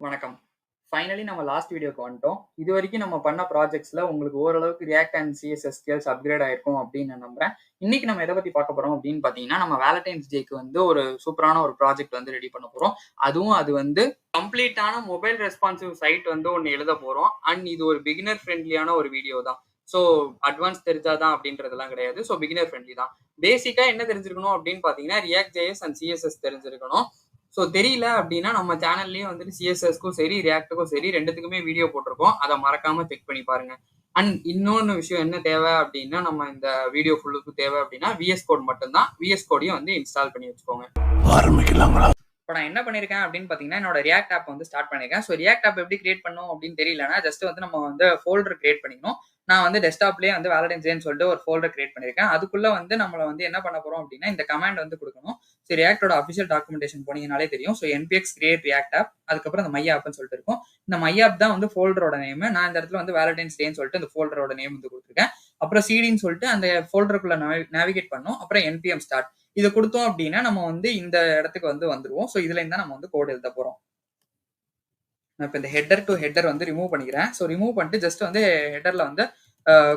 வணக்கம். ஃபைனலி நம்ம லாஸ்ட் வீடியோக்கு வந்துட்டோம். இதுவரைக்கும் நம்ம பண்ண ப்ராஜெக்ட்ஸ்ல உங்களுக்கு ஓரளவுக்கு react and CSS skills upgrade ஆயிருக்கும் அப்படின்னு நான் நம்புறேன். இன்னைக்கு நம்ம எத பத்தி பார்க்க போறோம் அப்படின்னு பார்த்தீங்கன்னா, நம்ம வேலண்டைன்ஸ் டேக்கு வந்து ஒரு சூப்பரான ஒரு ப்ராஜெக்ட் வந்து ரெடி பண்ண போறோம். அதுவும் அது வந்து கம்ப்ளீட்டான மொபைல் ரெஸ்பான்சிவ் சைட் வந்து ஒண்ணு எழுத போறோம். அண்ட் இது ஒரு பிகினர் ஃப்ரெண்ட்லியான ஒரு வீடியோ தான். ஸோ அட்வான்ஸ் தெரிஞ்சா தான் அப்படின்றதெல்லாம் கிடையாது. ஸோ பிகினர் ஃப்ரெண்ட்லி தான். பேசிக்கா என்ன தெரிஞ்சிருக்கணும் அப்படின்னு பார்த்தீங்கன்னா, ரியாக்ட் ஜேஎஸ் அண்ட் சிஎஸ்எஸ் தெரிஞ்சிருக்கணும். ஸோ தெரியல அப்படின்னா நம்ம சேனல்லயே வந்துட்டு சிஎஸ்எஸ்க்கும் சரி ரியாக்டுக்கும் சரி ரெண்டுத்துக்குமே வீடியோ போட்டிருக்கோம். அதை மறக்காம செக் பண்ணி பாருங்க. அண்ட் இன்னொன்னு விஷயம் என்ன தேவை அப்படின்னா, நம்ம இந்த வீடியோ ஃபுல்லுக்கு தேவை அப்படின்னா விஎஸ் கோட் மட்டும்தான். விஎஸ் கோடையும் வந்து இன்ஸ்டால் பண்ணி வச்சுக்கோங்க. ஆரம்பிக்கலாங்களா? இப்போ நான் என்ன பண்ணியிருக்கேன் அப்படின்னு பார்த்தீங்கன்னா, என்னோட ரியாக்ட் ஆப் வந்து ஸ்டார்ட் பண்ணியிருக்கேன். ஸோ ரியாக்ட் ஆப் எப்படி கிரியேட் பண்ணணும் அப்படின்னு தெரியலன்னா, ஜஸ்ட் வந்து நம்ம வந்து ஃபோல்டர் கிரியேட் பண்ணிக்கணும். நான் வந்து டெஸ்க்டாப்லேயே வந்து வேலண்டைன்ஸ் டேன்னு சொல்லிட்டு ஒரு ஃபோல்டர் கிரியேட் பண்ணியிருக்கேன். அதுக்குள்ள வந்து நம்மள வந்து என்ன பண்ண போறோம் அப்படின்னா, இந்த கமாண்ட் வந்து கொடுக்கணும். ஸோ ரியாக்டோட அஃபிஷியல் டாக்குமெண்டேஷன் போனீங்கனாலே தெரியும். So npx create react app, அதுக்கப்புறம் அந்த மை ஆப்னு சொல்லிட்டு இருக்கும். இந்த மை ஆப் தான் வந்து ஃபோல்டரோட நேம். நான் இந்த இடத்துல வந்து வேலண்டைன்ஸ் டேன்னு சொல்லிட்டு அந்த ஃபோல்டரோட நேம் வந்து கொடுத்துருக்கேன். அப்புறம் சிடின்னு சொல்லிட்டு அந்த ஃபோல்டருக்குள்ள நேவிகேட் பண்ணணும். அப்புறம் என்பிஎம் ஸ்டார்ட் இதை கொடுத்தோம் அப்படின்னா நம்ம வந்து இந்த இடத்துக்கு வந்து வந்துருவோம். ஸோ இதுல இருந்தா நம்ம வந்து கோட் எழுத போறோம். நான் இப்போ இந்த ஹெட்டர் டு ஹெட்டர் வந்து ரிமூவ் பண்ணிக்கிறேன். ஸோ ரிமூவ் பண்ணிட்டு ஜஸ்ட் வந்து ஹெட்டர்ல வந்து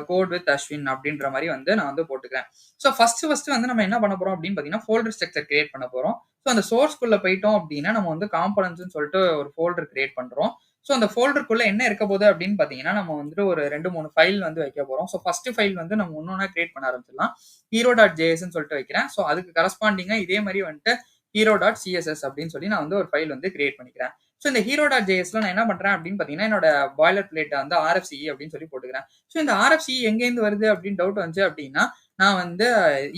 கோட் வித் அஸ்வின் அப்படின்ற மாதிரி வந்து நான் வந்து போட்டுக்கிறேன். ஸோ ஃபர்ஸ்ட் வந்து நம்ம என்ன பண்ண போறோம் அப்படின்னு பார்த்தீங்கன்னா, ஃபோல்டர் ஸ்ட்ரக்சர் கிரியேட் பண்ண போறோம். ஸோ அந்த சோர்ஸ்குள்ள போயிட்டோம் அப்படின்னா நம்ம வந்து காம்பனன்ட்ஸ்னு சொல்லிட்டு ஒரு ஃபோல்டர் கிரியேட் பண்றோம். ஸோ அந்த ஃபோல்டருக்குள்ள என்ன இருக்க போகுது அப்படின்னு பார்த்தீங்கன்னா, நம்ம வந்துட்டு ஒரு 2-3 ஃபைல் வந்து வைக்க போறோம். ஸோ ஃபர்ஸ்ட் ஃபைல் வந்து நம்ம ஒன்னொன்னா கிரியேட் பண்ண ஆரம்பிச்சிடலாம். hero.jsன்னு சொல்லிட்டு வைக்கிறேன். ஸோ அதுக்கு கரஸ்பாண்டிங்கா இதே மாதிரி வந்துட்டு hero.css அப்படின்னு சொல்லி நான் வந்து ஒரு ஃபைல் வந்து கிரியேட் பண்ணிக்கிறேன். ஸோ இந்த hero.jsல நான் என்ன பண்றேன் அப்படின்னு பார்த்தீங்கன்னா, என்னோட பாய்லர் பிளேட் வந்து RFCE அப்படின்னு சொல்லி போட்டுக்கிறேன். ஸோ இந்த RFCE எங்கேருந்து வருது அப்படின்னு டவுட் வந்துச்சு அப்படின்னா, நான் வந்து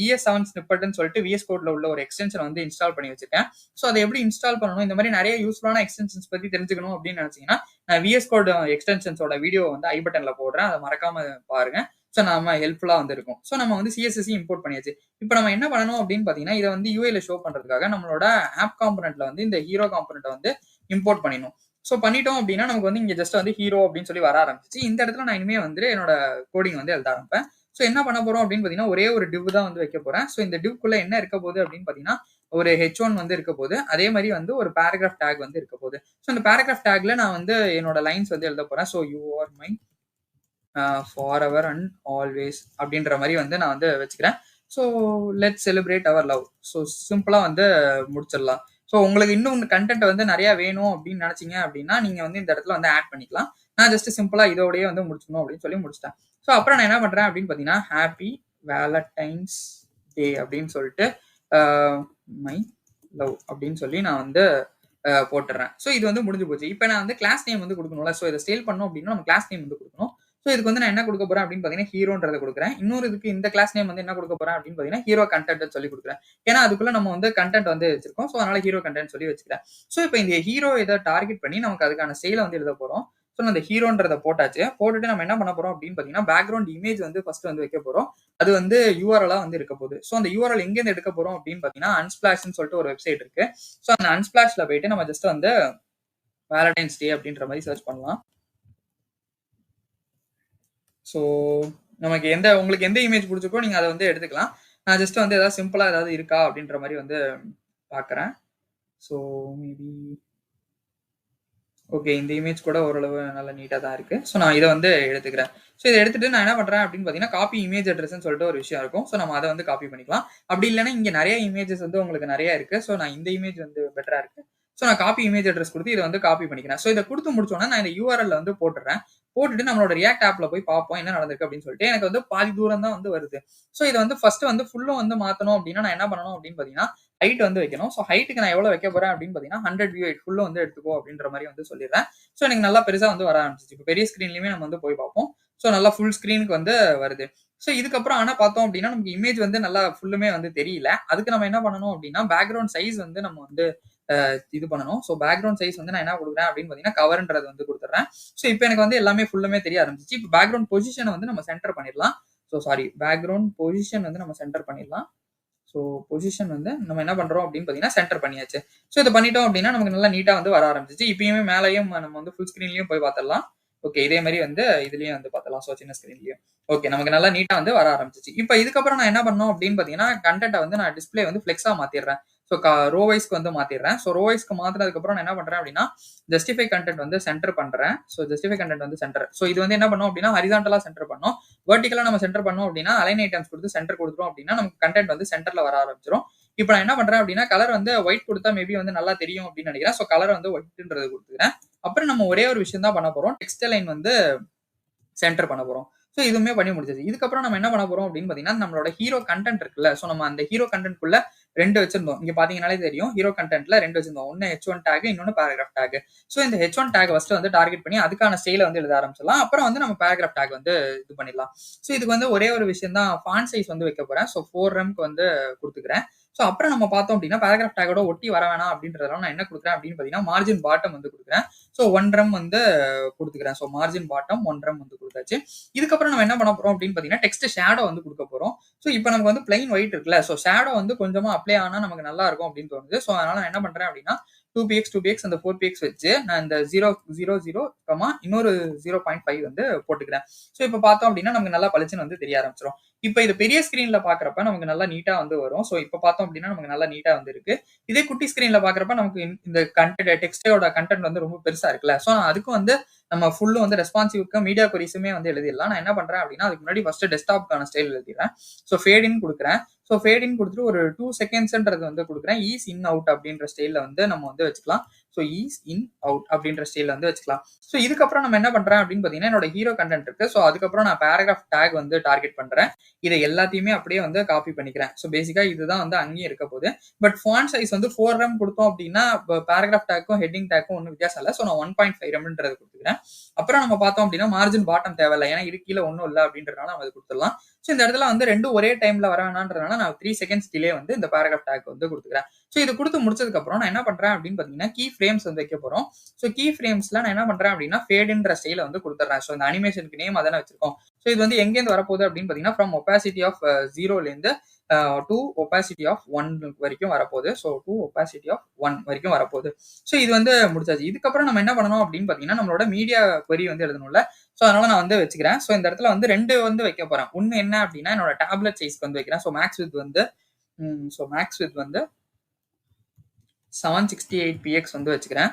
ES7 ஸ்னிப்பட்னு சொல்லிட்டு விஎஸ் கோட்ல உள்ள ஒரு எக்ஸ்டென்ஷன் வந்து இன்ஸ்டால் பண்ணி வச்சிருக்கேன். ஸோ அதை எப்படி இன்ஸ்டால் பண்ணணும், இந்த மாதிரி நிறைய யூஸ்ஃபுல்லான எக்ஸ்டென்ஷன்ஸ் பத்தி தெரிஞ்சுக்கணும் அப்படின்னு நினைச்சீங்கன்னா, நான் விஎஸ் கோட் எக்ஸ்டென்ஷன்ஸோட வீடியோ வந்து ஐ பட்டன்ல போடுறேன். அதை மறக்காம பாருங்க. ஸோ நம்ம ஹெல்ப்ஃபுல்லா வந்து இருக்கும். ஸோ நம்ம வந்து சிஎஸ்எஸ் இம்போர்ட் பண்ணியாச்சு. இப்போ நம்ம என்ன பண்ணணும் அப்படின்னு பார்த்தீங்கன்னா, இதை வந்து யூஐல ஷோ பண்றதுக்காக நம்மளோட ஆப் காம்பனன்ட்ல வந்து இந்த ஹீரோ காம்பனன்ட்டை வந்து இம்போர்ட் பண்ணிடணும். ஸோ பண்ணிட்டோம் அப்படின்னா நமக்கு வந்து இங்க ஜஸ்ட் வந்து ஹீரோ அப்படின்னு சொல்லி வர ஆரம்பிச்சு. இந்த இடத்துல நான் இனிமே வந்து என்னோட கோடிங் வந்து எழுத ஆரம்பிப்பேன். ஸோ என்ன பண்ண போறோம் அப்படின்னு பார்த்தீங்கன்னா, ஒரே ஒரு டிவ் தான் வந்து வைக்க போறேன். ஸோ இந்த டிவ்க்குள்ள என்ன இருக்க போகுது அப்படின்னு பார்த்தீங்கன்னா, ஒரு H1 வந்து இருக்க போகுது. அதே மாதிரி வந்து ஒரு பேராகிராஃப் டேக் வந்து இருக்க போகுது. ஸோ அந்த பேராகிராஃப் டேக்ல நான் வந்து என்னோட லைன்ஸ் வந்து எழுத போறேன். So you are my forever and always அப்படின்ற மாதிரி வந்து நான் வந்து வச்சுக்கிறேன். So let celebrate our love. So சிம்பிளா வந்து முடிச்சிடலாம். ஸோ உங்களுக்கு இன்னும் கண்டென்ட் வந்து நிறைய வேணும் அப்படின்னு நினைச்சீங்க அப்படின்னா நீங்க வந்து இந்த இடத்துல வந்து ஆட் பண்ணிக்கலாம். நான் ஜஸ்ட் சிம்பிளா இதோடய வந்து முடிச்சணும் அப்படின்னு சொல்லி முடிச்சிட்டேன். ஸோ அப்புறம் நான் என்ன பண்றேன் அப்படின்னு பார்த்தீங்கன்னா, ஹாப்பி வேலண்டைன்ஸ் டே அப்படின்னு சொல்லிட்டு மை லவ் அப்படின்னு சொல்லி நான் வந்து போட்டுறேன். ஸோ இது வந்து முடிஞ்சு போச்சு. இப்போ நான் வந்து கிளாஸ் நேம் வந்து கொடுக்கணும்ல. ஸோ இதை சேல் பண்ணணும் அப்படின்னா நம்ம கிளாஸ் நேம் வந்து கொடுக்கணும். ஸோ இதுக்கு வந்து நான் என்ன கொடுக்க போறேன் அப்படின்னு பார்த்தீங்கன்னா, ஹீரோன்றதை கொடுக்குறேன். இன்னொரு இதுக்கு இந்த கிளாஸ் நேம் வந்து என்ன கொடுக்க போறேன் அப்படின்னு பார்த்தீங்கன்னா, ஹீரோ கண்டென்ட் சொல்லி கொடுக்குறேன். ஏன்னா அதுக்குள்ள நம்ம வந்து கண்டென்ட் வந்து வச்சிருக்கோம். ஸோ அதனால ஹீரோ கண்டென்ட் சொல்லி வச்சுக்கிறேன். ஸோ இப்போ இந்த ஹீரோ இதை டார்கெட் பண்ணி நமக்கு அதுக்கான செயலை வந்து எழுத போறோம். ஸோ அந்த ஹீரோன்றதை போட்டாச்சு. போட்டுட்டு நம்ம என்ன பண்ண போறோம் அப்படின்னு பார்த்தீங்கன்னா, பேக்ரவுண்ட் இமேஜ் வந்து ஃபர்ஸ்ட் வந்து வைக்க போறோம். அது வந்து யூஆர்எலா வந்து இருக்க போகுது. ஸோ அந்த யூஆர்எல் எங்கேருந்து எடுக்க போறோம் அப்படின்னு பார்த்தீங்கன்னா, அன்ஸ்பிளாஷ்னு சொல்லிட்டு ஒரு வெப்சைட் இருக்கு. ஸோ அந்த அன்ஸ்பிளாஷ்ல போயிட்டு நம்ம ஜஸ்ட் வந்து வேலண்டைன்ஸ் டே அப்படின்ற மாதிரி சர்ச் பண்ணலாம். ஸோ நமக்கு உங்களுக்கு எந்த இமேஜ் பிடிச்சிருக்கோ நீங்க அதை வந்து எடுத்துக்கலாம். நான் ஜஸ்ட் வந்து ஏதாவது சிம்பிளா ஏதாவது இருக்கா அப்படின்ற மாதிரி வந்து பார்க்குறேன். ஸோ மேபி ஓகே, இந்த இமேஜ் கூட ஓரளவு நல்ல நீட்டாக தான் இருக்கு. ஸோ நான் இதை வந்து எடுத்துக்கிறேன். ஸோ இதை எடுத்துட்டு நான் என்ன பண்றேன் அப்படின்னு பார்த்தீங்கன்னா, காப்பி இமேஜ் அட்ரஸ்ன்னு சொல்லிட்டு ஒரு விஷயம் இருக்கும். ஸோ நம்ம அதை வந்து காப்பி பண்ணிக்கலாம். அப்படி இல்லைன்னா இங்கே நிறைய இமேஜஸ் வந்து உங்களுக்கு நிறைய இருக்கு. ஸோ நான் இந்த இமேஜ் வந்து பெட்டரா இருக்கு. ஸோ நான் காப்பி இமேஜ் அட்ரஸ் கொடுத்து இதை வந்து காப்பி பண்ணிக்கிறேன். ஸோ இதை கொடுத்து முடிச்சோன்னா நான் இந்த யூஆர்எல்ல வந்து போட்டுறேன். போட்டுட்டு நம்மளோட ரியாக்ட் ஆப்ல போய் பார்ப்போம் என்ன நடந்திருக்கு அப்படின்னு சொல்லிட்டு. எனக்கு வந்து பாதி தூரம் தான் வந்து வருது. ஸோ இதை வந்து ஃபர்ஸ்ட் வந்து ஃபுல்லும் வந்து மாத்தணும் அப்படின்னா நான் என்ன பண்ணணும் அப்படின்னு பார்த்தீங்கன்னா, ஹைட் வந்து வைக்கணும். ஸோ ஹைட்டுக்கு நான் எவ்வளவு வைக்க போறேன் அப்படின்னு பார்த்தீங்கன்னா, 100 வியூ ஹைட் ஃபுல்லும் வந்து எடுத்துக்கோ அப்படின்ற மாதிரி வந்து சொல்லிடுறேன். ஸோ எனக்கு நல்லா பெருசா வந்து வர ஆரம்பிச்சிச்சு. இப்போ பெரிய ஸ்கிரீன்லயுமே நம்ம வந்து போய் பார்ப்போம். ஸோ நல்லா ஃபுல் ஸ்கிரீனுக்கு வந்து வருது. ஸோ இதுக்கப்புறம் ஆனா பார்த்தோம் அப்படின்னா நமக்கு இமேஜ் வந்து நல்லா ஃபுல்லுமே வந்து தெரியல. அதுக்கு நம்ம என்ன பண்ணணும் அப்படின்னா, பேக்ரவுண்ட் சைஸ் வந்து நம்ம வந்து இது பண்ணணும். ஸோ பேக்ரவுண்ட் சைஸ் வந்து நான் என்ன கொடுக்குறேன் அப்படின்னு பார்த்தீங்கன்னா, கவர்ன்றது வந்து கொடுத்துறேன். ஸோ இப்போ எனக்கு வந்து எல்லாமே ஃபுல்லுமே தெரிய ஆரம்பிச்சிச்சு. இப்போ பேக்ரவுண்ட் பொசிஷனை வந்து நம்ம சென்டர் பண்ணிடலாம். ஸோ சாரி, பேக்ரவுண்ட் பொசிஷன் வந்து நம்ம சென்டர் பண்ணிடலாம். ஸோ பொசிஷன் வந்து நம்ம என்ன பண்றோம் அப்படின்னு பார்த்தீங்கன்னா, சென்டர் பண்ணியாச்சு. ஸோ இதை பண்ணிட்டோம் அப்படின்னா நமக்கு நல்லா நீட்டா வந்து வர ஆரம்பிச்சிச்சு. இப்பயுமே மேலேயும் நம்ம வந்து ஃபுல் ஸ்கிரீன்லயும் போய் பார்த்துடலாம். ஓகே, இதே மாதிரி வந்து இதுலயும் வந்து பார்த்தலாம். ஸோ சின்ன ஸ்கிரீன்லயும் ஓகே, நமக்கு நல்லா நீட்டா வந்து வர ஆரம்பிச்சிச்சு. இப்போ இதுக்கப்புறம் நான் என்ன பண்ணணும் அப்படின்னு பார்த்தீங்கன்னா, கண்டென்ட்டை வந்து நான் டிஸ்பிளே வந்து ஃபிளெக்ஸா மாத்திடுறேன். ஸோ ரோ வைஸ்க்கு வந்து மாத்திடுறேன். ஸோ ரோ வைஸ்க்கு மாத்தினதுக்கு அப்புறம் நான் என்ன பண்றேன் அப்படின்னா ஜஸ்டிஃபை கண்டென்ட் வந்து சென்டர் பண்றேன். ஸோ ஜஸ்டிஃபை கண்டென்ட் வந்து சென்டர். ஸோ இது வந்து என்ன பண்ணும் அப்படின்னா ஹரிசான்டலா சென்டர் பண்ணும். வெர்டிகலா நம்ம சென்டர் பண்ணோம் அப்படின்னா அலைன் ஐட்டம்ஸ் கொடுத்து சென்டர் கொடுத்துரும் அப்படின்னா நமக்கு கண்டென்ட் வந்து சென்டர்ல வர ஆரம்பிச்சிடும். இப்போ நான் என்ன பண்றேன் அப்படின்னா கலர் வந்து ஒயிட் கொடுத்தா மேபி வந்து நல்லா தெரியும் அப்படின்னு நினைக்கிறேன். ஸோ கலர் வந்து ஒயிட்ன்றது கொடுத்துக்கிறேன். அப்புறம் நம்ம ஒரே ஒரு விஷயம் தான் பண்ண போறோம். டெக்ஸ்ட் லைன் வந்து சென்டர் பண்ண போறோம். ஸோ இதுவுமே பண்ணி முடிச்சது. இதுக்கப்புறம் நம்ம என்ன பண்ண போறோம் அப்படின்னு பாத்தீங்கன்னா நம்மளோட ஹீரோ கண்டென்ட் இருக்குல்ல. ஸோ நம்ம அந்த ஹீரோ கண்டென்ட்குள்ள 2 வச்சிருந்தோம். இங்க பாத்தீங்கன்னாலே தெரியும். ஹீரோ கண்டென்ட்ல 2 வச்சிருந்தோம். ஒன்னு H1 டேக், இன்னொன்னு பேராகிராஃப் டேக். ஸோ இந்த H1 டேக் ஃபர்ஸ்ட் வந்து டார்கெட் பண்ணி அதுக்கான ஸ்டைல வந்து எழுத ஆரம்பிச்சிடலாம். அப்புறம் வந்து நம்ம பேராகிராஃப் டேக் வந்து இது பண்ணிடலாம். ஸோ இதுக்கு வந்து ஒரே ஒரு விஷயம் தான் ஃபாண்ட் சைஸ் வந்து வைக்க போறேன். ஸோ 4rmக்கு வந்து கொடுத்துக்கிறேன். ஸோ அப்புறம் நம்ம பார்த்தோம் அப்படின்னா பேராகிராஃப் டேக்கோட ஒட்டி வர வேணாம் அப்படின்றதால நான் என்ன கொடுக்குறேன் அப்படின்னு பாத்தீங்கன்னா மார்ஜின் பாட்டம் வந்து கொடுக்குறேன். ஸோ 1rm வந்து கொடுத்துக்கிறேன். ஸோ மார்ஜின் பாட்டம் 1rm வந்து கொடுத்தாச்சு. இதுக்கப்புறம் நம்ம என்ன பண்ண போறோம் அப்படின்னு பாத்தீங்கன்னா டெக்ஸ்ட் ஷேடோ வந்து கொடுக்க போறோம். ஸோ இப்போ நமக்கு வந்து பிளைன் ஒயிட் இருக்குல்ல. ஸோ ஷேடோ வந்து கொஞ்சமா அப்ளை ஆனா நமக்கு நல்லா இருக்கும் அப்படின்னு தோணுது. ஸோ அதனால நான் என்ன பண்றேன் அப்படின்னா 2px அந்த 4px வச்சு நான் இந்த 0.00 இன்னொரு 0.5 வந்து போட்டுக்கிறேன். ஸோ இப்போ பார்த்தோம் அப்படின்னா நமக்கு நல்லா பளிச்சுன்னு வந்து தெரிய ஆரம்பிச்சிடும். இப்போ இது பெரிய ஸ்கிரீன்ல பாக்குறப்ப நமக்கு நல்லா நீட்டா வந்து வரும். ஸோ இப்போ பார்த்தோம் அப்படின்னா நமக்கு நல்லா நீட்டா வந்து இருக்கு. இதே குட்டி ஸ்கிரீன்ல பாக்குறப்ப நமக்கு இந்த கண்டென்ட் டெக்ஸ்டோட கண்டென்ட் வந்து ரொம்ப பெருசா இருக்குல்ல. ஸோ அதுக்கும் வந்து நம்ம ஃபுல்லும் வந்து ரெஸ்பான்சிவ்க்கு மீடியா கொரிஸுமே வந்து எழுதிடலாம். நான் என்ன பண்றேன் அப்படின்னா அதுக்கு முன்னாடி ஃபர்ஸ்ட் டெஸ்க்டாப்க்கான ஸ்டைல் எழுதிடுறேன். ஸோ ஃபேட் இன் கொடுக்குறேன். ஸோ ஃபேட் இன் கொடுத்துட்டு ஒரு 2 செகண்ட்ஸ்ன்றது வந்து கொடுக்குறேன். ஈஸ் இன் அவுட் அப்படின்ற ஸ்டைல வந்து நம்ம வந்து வச்சுக்கலாம். ஸோ ஈஸ் இன் அவுட் அப்படின்ற ஸ்டைல வந்து வச்சுக்கலாம். ஸோ இதுக்கப்புறம் நம்ம என்ன பண்றேன் அப்படின்னு பாத்தீங்கன்னா என்னோட ஹீரோ கண்டென்ட் இருக்கு. ஸோ அதுக்கப்புறம் நான் பேராகிராஃப் டேக் வந்து டார்கெட் பண்றேன். இதை எல்லாத்தையுமே அப்படியே வந்து காப்பி பண்ணிக்கிறேன். ஸோ பேசிக்கா இதுதான் வந்து அங்கேயும் இருக்க போகுது. பட் ஃபாண்ட் சைஸ் வந்து 4rm கொடுத்தோம் அப்படின்னா பேராகிராஃப் டேக்கும் ஹெட்டிங் டேக்கும் ஒன்றும் வித்தியாசம் இல்லை. ஸோ நான் 1.5rmன்றது கொடுத்துக்கிறேன். அப்புறம் நம்ம பார்த்தோம் அப்படின்னா மார்ஜின் பாட்டம் தேவையில்லை. ஏன்னா இது கீழே ஒன்றும் இல்லை அப்படின்றதுனால நம்ம அது கொடுத்துடலாம். ஸோ இந்த இடத்துல வந்து ரெண்டும் ஒரே டைம்ல வர வேணான்றதுனால நான் 3 செகண்ட்ஸ் டிலே வந்து இந்த பேராகிராஃப் டேக் வந்து கொடுத்துக்கிறேன். ஸோ இது கொடுத்து முடிச்சதுக்கு அப்புறம் நான் என்ன பண்றேன் அப்படின்னு பாத்தீங்கன்னா கீ ஃப்ரேம்ஸ் வந்து வைக்க போறோம். ஸோ கீ ஃப்ரேம்ஸ்ல நான் என்ன பண்றேன் அப்படின்னா ஃபேடுன்ற ஸ்டைல வந்து கொடுத்துறேன். ஸோ இந்த அனிமேஷனுக்கு நேம் அதானே வச்சிருக்கோம். ஸோ இது வந்து எங்கேருந்து வரப்போகுது அப்படின்னு பாத்தீங்கன்னா ஃப்ரம் ஒபாசிட்டி ஆஃப் 0லேருந்து டு ஒபாசிட்டி ஆஃப் 1 வரைக்கும் வரப்போகுது. ஸோ டு ஒபாசிட்டி ஆஃப் 1 வரைக்கும் வரப்போகுது. ஸோ இது வந்து முடிச்சாச்சு. இதுக்கப்புறம் நம்ம என்ன பண்ணணும் அப்படின்னு பாத்தீங்கன்னா நம்மளோட மீடியா query வந்து எழுதணும்ல. ஸோ அதனால நான் வந்து வச்சுக்கிறேன். ஸோ இந்த இடத்துல வந்து 2 வந்து வைக்க போறேன். ஒன்னு என்ன அப்படின்னா என்னோட டேப்லெட் சைஸ்க்கு வந்து வைக்கிறேன். ஸோ மேக்ஸ் வித் வந்து 768px வந்து வச்சுக்கிறேன்.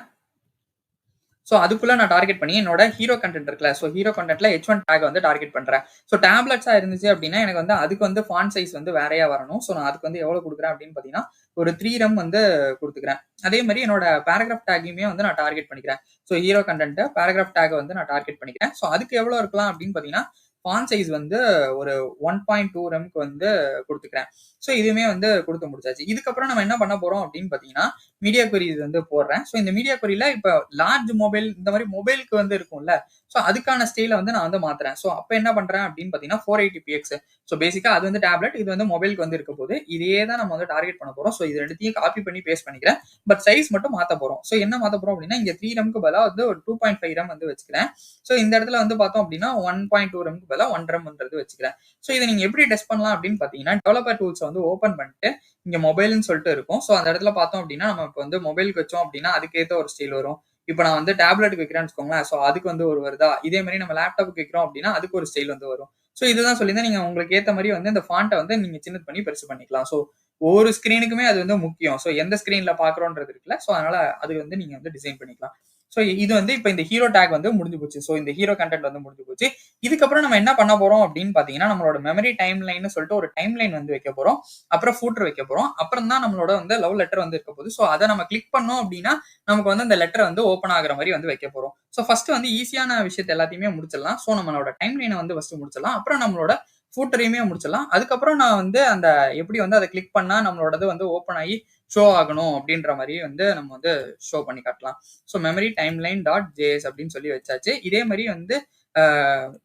ஸோ அதுக்குள்ள நான் டார்கெட் பண்ணி என்னோட ஹீரோ கண்டென்ட் இருக்குல்ல. ஸோ ஹீரோ கண்டென்ட்ல H1 டேக் வந்து டார்கெட் பண்றேன். ஸோ டேப்லெட்ஸா இருந்துச்சு அப்படின்னா எனக்கு வந்து அதுக்கு வந்து ஃபாண்ட் சைஸ் வந்து வேறையா வரணும். ஸோ நான் அதுக்கு வந்து எவ்வளவு கொடுக்குறேன் அப்படின்னு பாத்தீங்கன்னா ஒரு 3rm வந்து கொடுத்துக்கிறேன். அதே மாதிரி என்னோட பேராகிராஃப் டேக்கையுமே வந்து நான் டார்கெட் பண்ணிக்கிறேன். So hero content paragraph take வந்து நான் டார்கெட் பண்ணிக்கிறேன். ஸோ அதுக்கு எவ்வளவு இருக்கலாம் அப்படின்னு பாத்தீங்கன்னா ஃபாண்ட் சைஸ் வந்து ஒரு 1.2rmக்கு வந்து கொடுத்துக்கிறேன். ஸோ இதுவுமே வந்து கொடுத்து முடிச்சாச்சு. இதுக்கப்புறம் நம்ம என்ன பண்ண போறோம் அப்படின்னு பாத்தீங்கன்னா மீடியா query வந்து போடுறேன். ஸோ இந்த மீடியா queryல இப்போ லார்ஜ் மொபைல் இந்த மாதிரி மொபைலுக்கு வந்து இருக்கும்ல. ஸோ அதுக்கான ஸ்டைல வந்து நான் வந்து மாத்துறேன். ஸோ அப்ப என்ன பண்றேன் அப்படின்னு பாத்தீங்கன்னா 480px. ஸோ பேசிக்கா அது வந்து டேப்லெட், இது வந்து மொபைலுக்கு வந்து இருக்க போகுது. இதே தான் நம்ம வந்து டார்கெட் பண்ண போறோம். ஸோ இது ரெண்டுத்தையும் காப்பி பண்ணி பேஸ்ட் பண்ணிக்கிறேன். பட் சைஸ் மட்டும் மாத்த போறோம். ஸோ என்ன மாத்த போறோம் அப்படின்னா இங்க 3rmக்கு பதிலா வந்து ஒரு 2.5rm வந்து வச்சுக்கிறேன். ஸோ இந்த இடத்துல வந்து பார்த்தோம் அப்படின்னா 1.2rmக்கு பதிலா 1rmன்றது வச்சுக்கிறேன். ஸோ இதை நீங்க எப்படி டெஸ்ட் பண்ணலாம் அப்படின்னு பாத்தீங்கன்னா டெவலப்பர் டூல்ஸ் வந்து ஓபன் பண்ணிட்டு இங்க மொபைல்னு சொல்லிட்டு இருக்கும். ஸோ அந்த இடத்துல பார்த்தோம் அப்படின்னா நம்ம இப்போ வந்து மொபைலுக்கு வச்சோம் அப்படின்னா அதுக்கேற்ற ஒரு ஸ்டைல் வரும். இப்போ நான் வந்து டேப்லெட்டுக்கு வைக்கிறேன்னு வச்சுக்கோங்களேன். ஸோ அதுக்கு வந்து ஒரு வருதா, இதே மாதிரி நம்ம லேப்டாப்புக்கு வைக்கிறோம் அப்படின்னா அதுக்கு ஒரு ஸ்டைல் வந்து வரும். ஸோ இதுதான் சொல்லியிருந்தேன். நீங்க உங்களுக்கு ஏற்ற மாதிரி வந்து இந்த ஃபாண்ட்டை வந்து நீங்க சின்னது பண்ணி பெருசு பண்ணிக்கலாம். ஸோ ஒவ்வொரு ஸ்கிரீனுக்குமே அது வந்து முக்கியம். ஸோ எந்த ஸ்கிரீன்ல பாக்குறோன்றது இருக்குல்ல. ஸோ அதனால அது வந்து நீங்க வந்து டிசைன் பண்ணிக்கலாம். ஸோ இது வந்து இப்போ இந்த ஹீரோ டேக் வந்து முடிஞ்சு போச்சு. ஸோ இந்த ஹீரோ கண்டென்ட் வந்து முடிஞ்சு போச்சு. இதுக்கப்புறம் நம்ம என்ன பண்ண போறோம் அப்படின்னு பாத்தீங்கன்னா நம்மளோட மெமரி டைம் லைன் சொல்லிட்டு ஒரு டைம் லைன் வந்து வைக்க போறோம். அப்புறம் ஃபூட்டர் வைக்க போறோம். அப்புறம் தான் நம்மளோட வந்து லவ் லெட்டர் வந்து இருக்க போகுது. ஸோ அதை நம்ம கிளிக் பண்ணோம் அப்படின்னா நமக்கு வந்து அந்த லெட்டர் வந்து ஓப்பன் ஆகுற மாதிரி வந்து வைக்க போறோம். ஸோ ஃபர்ஸ்ட் வந்து ஈஸியான விஷயத்த எல்லாத்தையுமே முடிச்சிடலாம். ஸோ நம்மளோட டைம் லைனை வந்து ஃபர்ஸ்ட் முடிச்சிடலாம். அப்புறம் நம்மளோட ஃபூட்டரையுமே முடிச்சிடலாம். அதுக்கப்புறம் நான் வந்து அந்த எப்படி வந்து அதை கிளிக் பண்ணா நம்மளோடது வந்து ஓப்பன் ஆகி ஷோ ஆகணும் அப்படின்ற மாதிரி வந்து நம்ம வந்து ஷோ பண்ணி காட்டலாம். So memory timeline dot JS அப்படின்னு சொல்லி வச்சாச்சு. இதே மாதிரி வந்து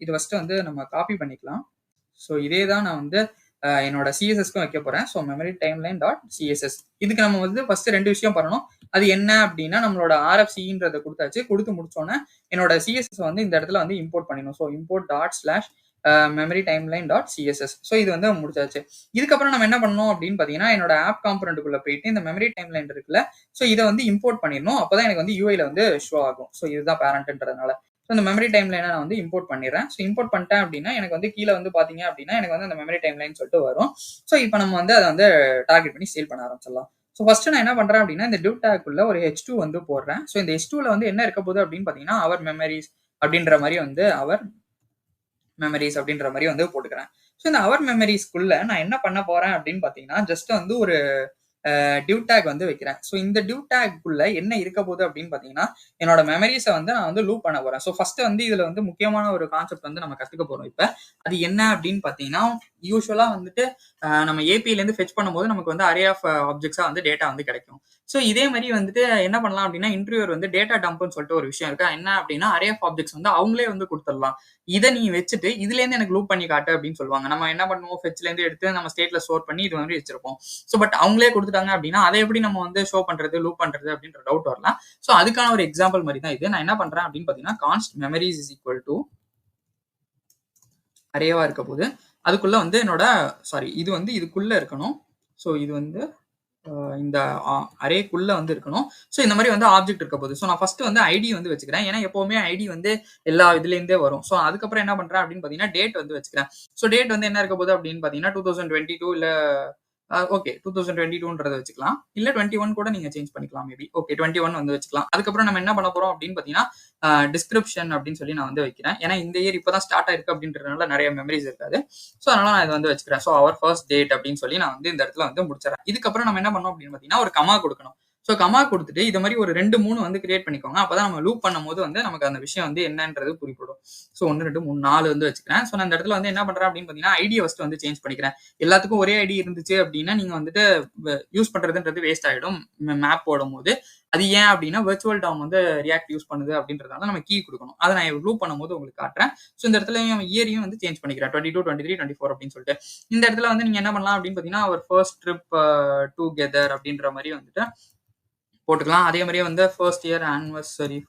இது ஃபர்ஸ்ட் வந்து நம்ம காப்பி பண்ணிக்கலாம். ஸோ இதே தான் நான் வந்து என்னோட சிஎஸ்எஸ்க்கும் வைக்க போறேன். So memory timeline dot CSS. இதுக்கு நம்ம வந்து ஃபர்ஸ்ட் 2 விஷயம் பண்ணணும். அது என்ன அப்படின்னா நம்மளோட RFCன்றதை கொடுத்தாச்சு. கொடுத்து முடிச்சோன்னே என்னோட சிஎஸ்எஸ் வந்து இந்த இடத்துல வந்து இம்போர்ட் பண்ணிடணும். So import dot slash memory timeline dot CSS. So இது வந்து முடிச்சாச்சு. இதுக்கப்புறம் நம்ம என்ன பண்ணணும் அப்படின்னு பாத்தீங்கன்னா என்னோட ஆப் காம்பனண்ட்டுக்குள்ள போயிட்டு இந்த மெமரி டைம்லைன் இருக்குல்ல. ஸோ இதை வந்து இம்போர்ட் பண்ணிடணும். அப்பதான் எனக்கு வந்து யூஐல வந்து ஷோ ஆகும். ஸோ இதுதான் பேரண்ட்ன்றதுனால. ஸோ இந்த மெமரி டைம்லைனை நான் வந்து இம்போர்ட் பண்ணிடுறேன். ஸோ இம்போர்ட் பண்ணிட்டேன் அப்படின்னா எனக்கு வந்து கீழே வந்து பாத்தீங்க அப்படின்னா எனக்கு வந்து அந்த மெமரி டைம்லைன் சொல்லிட்டு வரும். ஸோ இப்போ நம்ம வந்து அதை வந்து டார்கெட் பண்ணி சேல் பண்ண ஆரம்பிச்சிடலாம். ஸோ ஃபர்ஸ்ட் நான் என்ன பண்றேன் அப்படின்னா இந்த div tag குள்ள ஒரு h2 வந்து போடுறேன். ஸோ இந்த h2ல வந்து என்ன இருக்க போகுது அப்படின்னு பார்த்தீங்கன்னா அவர் மெமரிஸ் அப்படின்ற மாதிரி வந்து அவர் மெமரிஸ் அப்படின்ற மாதிரி வந்து போட்டுக்கிறேன். ஸோ இந்த அவர் மெமரிஸ்க்குள்ள நான் என்ன பண்ண போறேன் அப்படின்னு பார்த்தீங்கன்னா ஜஸ்ட் வந்து ஒரு div tag வந்து வைக்கிறேன். ஸோ இந்த div tag குள்ள என்ன இருக்க போகுது அப்படின்னு பார்த்தீங்கன்னா என்னோட மெமரிஸை வந்து நான் வந்து லூப் பண்ண போறேன். ஸோ ஃபர்ஸ்ட் வந்து இதுல வந்து முக்கியமான ஒரு கான்செப்ட் வந்து நம்ம கத்துக்க போறோம் இப்ப. அது என்ன அப்படின்னு பார்த்தீங்கன்னா யூஸ்வலா வந்துட்டு நம்ம ஏபிஐல இருந்து ஃபெச் பண்ணும்போது நமக்கு வந்து அரே ஆஃப் ஆப்ஜெக்ட்ஸா வந்து டேட்டா வந்து கிடைக்கும். ஸோ இதே மாதிரி வந்துட்டு என்ன பண்ணலாம் அப்படின்னா இன்டர்வியூர் வந்து டேட்டா டம்ப்னு சொல்லிட்டு ஒரு விஷயம் இருக்கு. என்ன அப்படின்னா அரே ஆஃப் ஆப்ஜெக்ட்ஸ் வந்து அவங்களே வந்து கொடுத்துடலாம். இதை நீ வச்சுட்டு இதுல இருந்து எனக்கு லூப் பண்ணி காட்டு அப்படின்னு சொல்லுவாங்க. நம்ம என்ன பண்ணுவோம் ஃபெச்ல இருந்து எடுத்து நம்ம ஸ்டேட்ல ஸ்டோர் பண்ணி இது வந்து வச்சிருப்போம். ஸோ பட் அவங்களே கொடுத்துட்டாங்க அப்படின்னா அதை எப்படி நம்ம வந்து ஷோ பண்றது லூப் பண்றது அப்படின்ற டவுட் வரலாம். ஸோ அதுக்கான ஒரு எக்ஸாம்பிள் மாதிரி தான் இது. நான் என்ன பண்றேன் அப்படின்னு பாத்தீங்கன்னா கான்ஸ்ட் மெமரிஸ் இஸ் ஈக்குவல் டு அரேவா இருக்க போது அதுக்குள்ள வந்து என்னோட இது வந்து இதுக்குள்ள இருக்கணும். ஸோ இது வந்து இந்த அரேக்குள்ள வந்து இருக்கணும். ஸோ இந்த மாதிரி வந்து ஆப்ஜெக்ட் இருக்க போகுது. ஸோ நான் ஃபர்ஸ்ட் வந்து ஐடி வந்து வச்சுக்கிறேன். ஏன்னா எப்பவுமே ஐடி வந்து எல்லா இதுலேருந்தே வரும். ஸோ அதுக்கப்புறம் என்ன பண்றேன் அப்படின்னு பார்த்தீங்கன்னா டேட் வந்து வச்சுக்கிறேன். ஸோ டேட் வந்து என்ன இருக்க போகுது அப்படின்னு பார்த்தீங்கன்னா 2022 இல்ல ஓகே 2022ன்றத வச்சுக்கலாம். இல்ல 21 கூட நீங்க சேஞ்ச் பண்ணிக்கலாம் மேபி. ஓகே 21 வந்து வச்சுக்கலாம். அதுக்கப்புறம் நம்ம என்ன பண்ண போறோம் அப்படின்னு பார்த்தீங்கன்னா டிஸ்கிரிப்ஷன் அப்படின்னு சொல்லி நான் வந்து வைக்கிறேன். ஏன்னா இந்த இயர் இப்பதான் ஸ்டார்ட் ஆயிருக்கு அப்படின்றதுனால நிறைய மெமரிஸ் இருக்காது. ஸோ அதனால நான் இதை வந்து வச்சுக்கிறேன். ஸோ அவர் ஃபர்ஸ்ட் டேட் அப்படின்னு சொல்லி நான் வந்து இந்த இடத்துல வந்து முடிச்சிடறேன். இதுக்கப்புறம் நம்ம என்ன பண்ணோம் அப்படின்னு பார்த்தீங்கன்னா ஒரு கமா கொடுக்கணும். ஸோ கமா கொடுத்துட்டு இது மாதிரி ஒரு 2, 3 வந்து கிரியேட் பண்ணிக்கோங்க. அப்பதான் நம்ம லூப் பண்ணும்போது வந்து நமக்கு அந்த விஷயம் வந்து என்னன்றது புரிப்படும். ஸோ 1, 2, 3, 4 வந்து வச்சுக்கிறேன். ஸோ நான் இந்த இடத்துல வந்து என்ன பண்றேன் அப்படின்னு பார்த்தீங்கன்னா ஐடியை ஃபர்ஸ்ட் வந்து சேஞ்ச் பண்ணிக்கிறேன். எல்லாத்துக்கும் ஒரே ஐடி இருந்துச்சு அப்படின்னா நீங்க வந்துட்டு யூஸ் பண்றதுன்றது வேஸ்ட் ஆயிடும் மேப் போடும் போது. அது ஏன் அப்படின்னா வெர்ச்சுவல் டாம் வந்து ரியாக்ட் யூஸ் பண்ணுது அப்படின்றதால நம்ம கீ கொடுக்கணும். அதை நான் லூப் பண்ணும்போது உங்களுக்கு காட்டுறேன். ஸோ இந்த இடத்துல இயரையும் வந்து சேஞ்ச் பண்ணிக்கிறேன் 22, 23, 24 அப்படின்னு சொல்லிட்டு. இந்த இடத்துல வந்து நீங்க என்ன பண்ணலாம் அப்படின்னு பார்த்தீங்கன்னா அவர் ஃபர்ஸ்ட் ட்ரிப் டுகெதர் அப்படின்ற மாதிரி வந்துட்டு போட்டுக்கலாம். அதே மாதிரியே வந்து ஃபர்ஸ்ட் ஆனிவர்சரி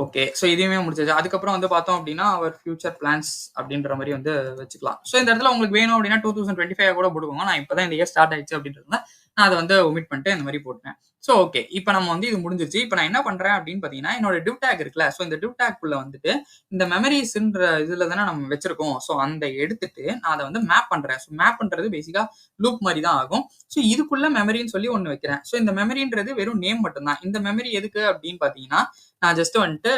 ஓகே. ஸோ இதையுமே முடிச்சாச்சு. அதுக்கப்புறம் வந்து பார்த்தோம் அப்படின்னா அவர் ஃபியூச்சர் பிளான்ஸ் அப்படின்ற மாதிரி வந்து வச்சுக்கலாம். ஸோ இந்த இடத்துல உங்களுக்கு வேணும் அப்படின்னா 2025 கூட போட்டுக்கோங்க. நான் இப்பதான் இந்த இயர் ஸ்டார்ட் ஆயிடுச்சு அப்படின்றதுனால நான் அதை வந்து ஒமிட் பண்ணிட்டு இந்த மாதிரி போட்டேன். So okay. இப்போ நம்ம வந்து இது முடிஞ்சிருச்சு. இப்போ நான் என்ன பண்றேன் அப்படின்னு பார்த்தீங்கன்னா என்னோட div tag இருக்குல்ல. ஸோ இந்த div tag குள்ள வந்துட்டு இந்த மெமரிஸ்ன்ற இதுல தானே நம்ம வச்சிருக்கோம். ஸோ அந்த எடுத்துட்டு நான் அதை வந்து மேப் பண்றேன். ஸோ மேப் பண்றது பேசிக்கா லூப் மாதிரி தான் ஆகும். ஸோ இதுக்குள்ள மெமரின்னு சொல்லி ஒன்று வைக்கிறேன். ஸோ இந்த மெமரின்றது வெறும் நேம் மட்டும்தான். இந்த மெமரி எதுக்கு அப்படின்னு பார்த்தீங்கன்னா நான் ஜஸ்ட் வந்துட்டு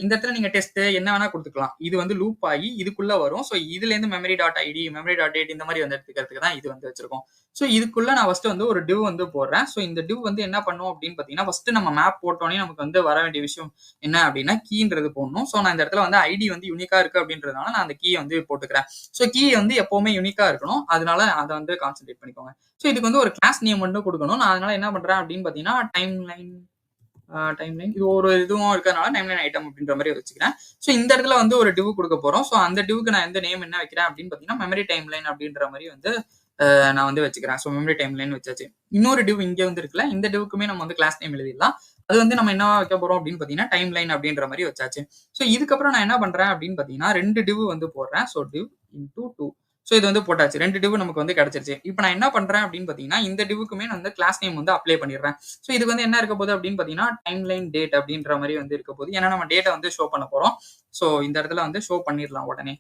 இந்த இடத்துல நீங்க டெஸ்ட் என்ன வேணா கொடுத்துக்கலாம். இது வந்து லூப் ஆகி இதுக்குள்ள வரும். ஸோ இதுல இருந்து memory dot ID memory dot date இந்த மாதிரி வந்து எடுத்துக்கிறதுக்கு தான் இது வந்து வச்சிருக்கோம். ஸோ இதுக்குள்ள நான் ஃபர்ஸ்ட் வந்து ஒரு div வந்து போடுறேன். ஸோ இந்த div வந்து என்ன பண்ணும் அப்படின்னு பார்த்தீங்கன்னா ஃபர்ஸ்ட் நம்ம மேப் போட்டோன்னே நமக்கு வந்து வர வேண்டிய விஷயம் என்ன அப்படின்னா கீன்றது போடணும். ஸோ நான் இந்த இடத்துல வந்து ஐடி வந்து யூனிக்கா இருக்கு அப்படின்றதுனால நான் அந்த கீயை வந்து போட்டுக்கிறேன். ஸோ கீ வந்து எப்பவுமே யூனிக்கா இருக்கணும். அதனால அதை வந்து கான்சென்ட்ரேட் பண்ணிக்கோங்க. ஸோ இதுக்கு வந்து ஒரு கிளாஸ் நேம் மட்டும் கொடுக்கணும். நான் அதனால என்ன பண்றேன் அப்படின்னு பார்த்தீங்கன்னா டைம்லைன் இது ஒரு இதுவும் இருக்கிறதுனால டைம்லைன் ஐட்டம் அப்படின்ற மாதிரி வச்சுக்கிறேன். ஸோ இந்த இடத்துல வந்து ஒரு div கொடுக்க போறோம். ஸோ அந்த divக்கு நான் எந்த நேம் என்ன வைக்கிறேன் அப்படின்னு பார்த்தீங்கன்னா மெமரி டைம்லைன் அப்படின்ற மாதிரி வந்து நான் வந்து வச்சுக்கிறேன். ஸோ மெமரி டைம்லைன் வச்சாச்சு. இன்னொரு div இங்க வந்து இருக்குல்ல. இந்த divக்குமே நம்ம வந்து கிளாஸ் நேம் எழுதிடலாம். அது வந்து நம்ம என்ன வைக்க போறோம் அப்படின்னு பார்த்தீங்கன்னா டைம்லைன் அப்படின்ற மாதிரி வச்சாச்சு. ஸோ இதுக்கப்புறம் நான் என்ன பண்றேன் அப்படின்னு பார்த்தீங்கன்னா 2 div வந்து போடுறேன். So div into 2. ஸோ இது வந்து போட்டாச்சு. 2 div நமக்கு வந்து கிடைச்சிருச்சு. இப்போ நான் என்ன பண்றேன் அப்படின்னு பார்த்தீங்கன்னா இந்த divக்குமே நான் வந்து கிளாஸ் நேம் வந்து அப்ளை பண்ணிடுறேன். ஸோ இதுக்கு வந்து என்ன இருக்க போகுது அப்படின்னு பார்த்தீங்கன்னா டைம்லைன் டேட் அப்படின்ற மாதிரி வந்து இருக்க போகுது. ஏன்னா நம்ம டேட்டை வந்து ஷோ பண்ண போறோம். ஸோ இந்த இடத்துல வந்து ஷோ பண்ணிடலாம் உடனே.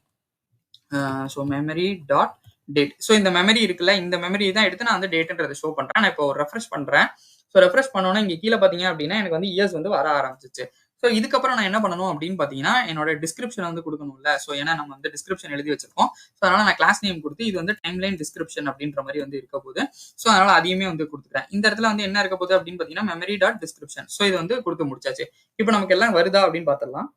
So memory dot date. So இந்த மெமரி இருக்குல்ல இந்த மெமரி தான் எடுத்து நான் வந்து டேட்ன்றதை ஷோ பண்றேன். நான் இப்போ ரெஃப்ரெஷ் பண்றேன். ஸோ ரெஃப்ரெஷ் பண்ணோன்னா இங்கே கீழே பார்த்தீங்க அப்படின்னா எனக்கு வந்து இயர்ஸ் வந்து வர ஆரம்பிச்சிச்சு. ஸோ இதுக்கப்புறம் நான் என்ன பண்ணணும் அப்படின்னு பார்த்தீங்கன்னா என்னோட டிஸ்கிரிப்ஷன் வந்து கொடுக்கணும்ல. ஸோ ஏன்னா நம்ம வந்து டிஸ்கிரிப்ஷன் எழுதி வச்சிருக்கோம். ஸோ அதனால நான் கிளாஸ் நேம் கொடுத்து இது வந்து டைம்லைன் டிஸ்கிரிப்ஷன் அப்படின்ற மாதிரி வந்து இருக்க போகுது. ஸோ அதனால அதையுமே வந்து கொடுத்துக்கிறேன். இந்த இடத்துல வந்து என்ன இருக்க போகுது அப்படின்னு பார்த்தீங்கன்னா மெமரி டாட் டிஸ்கிரிப்ஷன். ஸோ இது வந்து கொடுத்து முடிச்சாச்சு. இப்போ நமக்கு எல்லாம் வருதா அப்படின்னு பார்த்துடலாம்.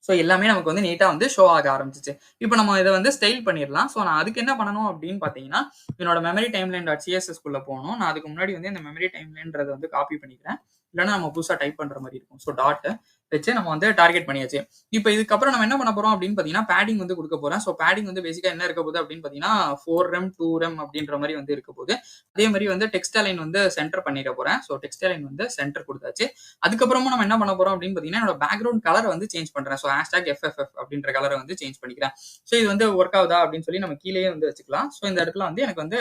ஸோ எல்லாமே நமக்கு வந்து நீட்டாக வந்து ஷோ ஆக ஆரம்பிச்சிச்சு. இப்போ நம்ம இதை வந்து ஸ்டைல் பண்ணிடலாம். ஸோ நான் அதுக்கு என்ன பண்ணணும் அப்படின்னு பார்த்தீங்கன்னா என்னோட மெமரி டைம்லைன் டாட் சிஎஸ்எஸ்குள்ள போகணும். நான் அதுக்கு முன்னாடி வந்து இந்த மெமரி டைம்லைன்றதை வந்து காப்பி பண்ணிக்கிறேன். இல்லைன்னா நம்ம புதுசாக டைப் பண்ணுற மாதிரி இருக்கும். ஸோ டாட் வச்சு நம்ம வந்து டார்கெட் பண்ணியாச்சு. இப்போ இதுக்கப்புறம் நம்ம என்ன பண்ண போறோம் அப்படின்னு பார்த்தீங்கன்னா பேடிங் வந்து கொடுக்க போறேன். ஸோ பேடிங் வந்து பேசிக்காக என்ன இருக்க போகுது அப்படின்னு பார்த்தீங்கன்னா 4rem 2rem அப்படின்ற மாதிரி வந்து இருக்க போகுது. அதே மாதிரி வந்து டெக்ஸ்ட் அலைன் வந்து சென்டர் பண்ணிட போறேன். ஸோ டெக்ஸ்ட் அலைன் வந்து சென்டர் கொடுத்தாச்சு. அதுக்கப்புறமா நம்ம என்ன பண்ண போறோம் அப்படின்னு பார்த்தீங்கன்னா என்னோட பேக்ரவுண்ட் கலரை வந்து சேஞ்ச் பண்றேன். ஸோ #FFF அப்படின்ற கலரை வந்து சேஞ்ச் பண்ணிக்கிறேன். ஸோ இது வந்து ஒர்க் ஆகுதா அப்படின்னு சொல்லி நம்ம கீழே வந்து வச்சுக்கலாம். ஸோ இந்த இடத்துல வந்து எனக்கு வந்து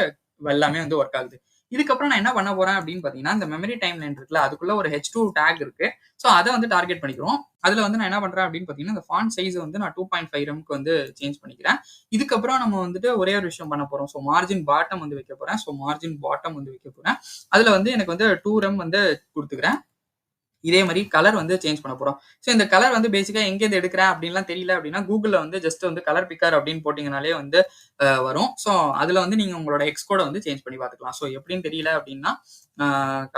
எல்லாமே வந்து ஒர்க் ஆகுது. இதுக்கப்புறம் நான் என்ன பண்ண போறேன் அப்படின்னு பார்த்தீங்கன்னா, இந்த மெமரி டைம்லைன் இருக்குல்ல, அதுக்குள்ள ஒரு H2 டேக் இருக்கு. ஸோ அத வந்து டார்கெட் பண்ணிக்கிறோம். அதுல வந்து நான் என்ன பண்றேன் அப்படின்னு பார்த்தீங்கன்னா, இந்த ஃபாண்ட் சைஸ் வந்து நான் 2.5 ரெம்க்கு வந்து சேஞ்ச் பண்ணிக்கிறேன். இதுக்கப்புறம் நம்ம வந்துட்டு ஒரே ஒரு விஷயம் பண்ண போறோம். ஸோ மார்ஜின் பாட்டம் வந்து வைக்க போறேன். ஸோ மார்ஜின் பாட்டம் வந்து வைக்க போறேன். அதுல வந்து எனக்கு வந்து 2 ரெம் வந்து குடுத்துக்கிறேன். இதே மாரி கலர் வந்து சேஞ்ச் பண்ண போறோம். ஸோ இந்த கலர் வந்து பேசிக்கா எங்கேருந்து எடுக்கிறேன் அப்படின்லாம் தெரியல அப்படின்னா, Googleல வந்து ஜஸ்ட் வந்து கலர் பிக்கர் அப்படின்னு போட்டீங்கனாலே வந்து வரும். ஸோ அதுல வந்து நீங்க உங்களோட எக்ஸ் கோட வந்து சேஞ்ச் பண்ணி பார்த்துக்கலாம். ஸோ எப்படின்னு தெரியல அப்படின்னா,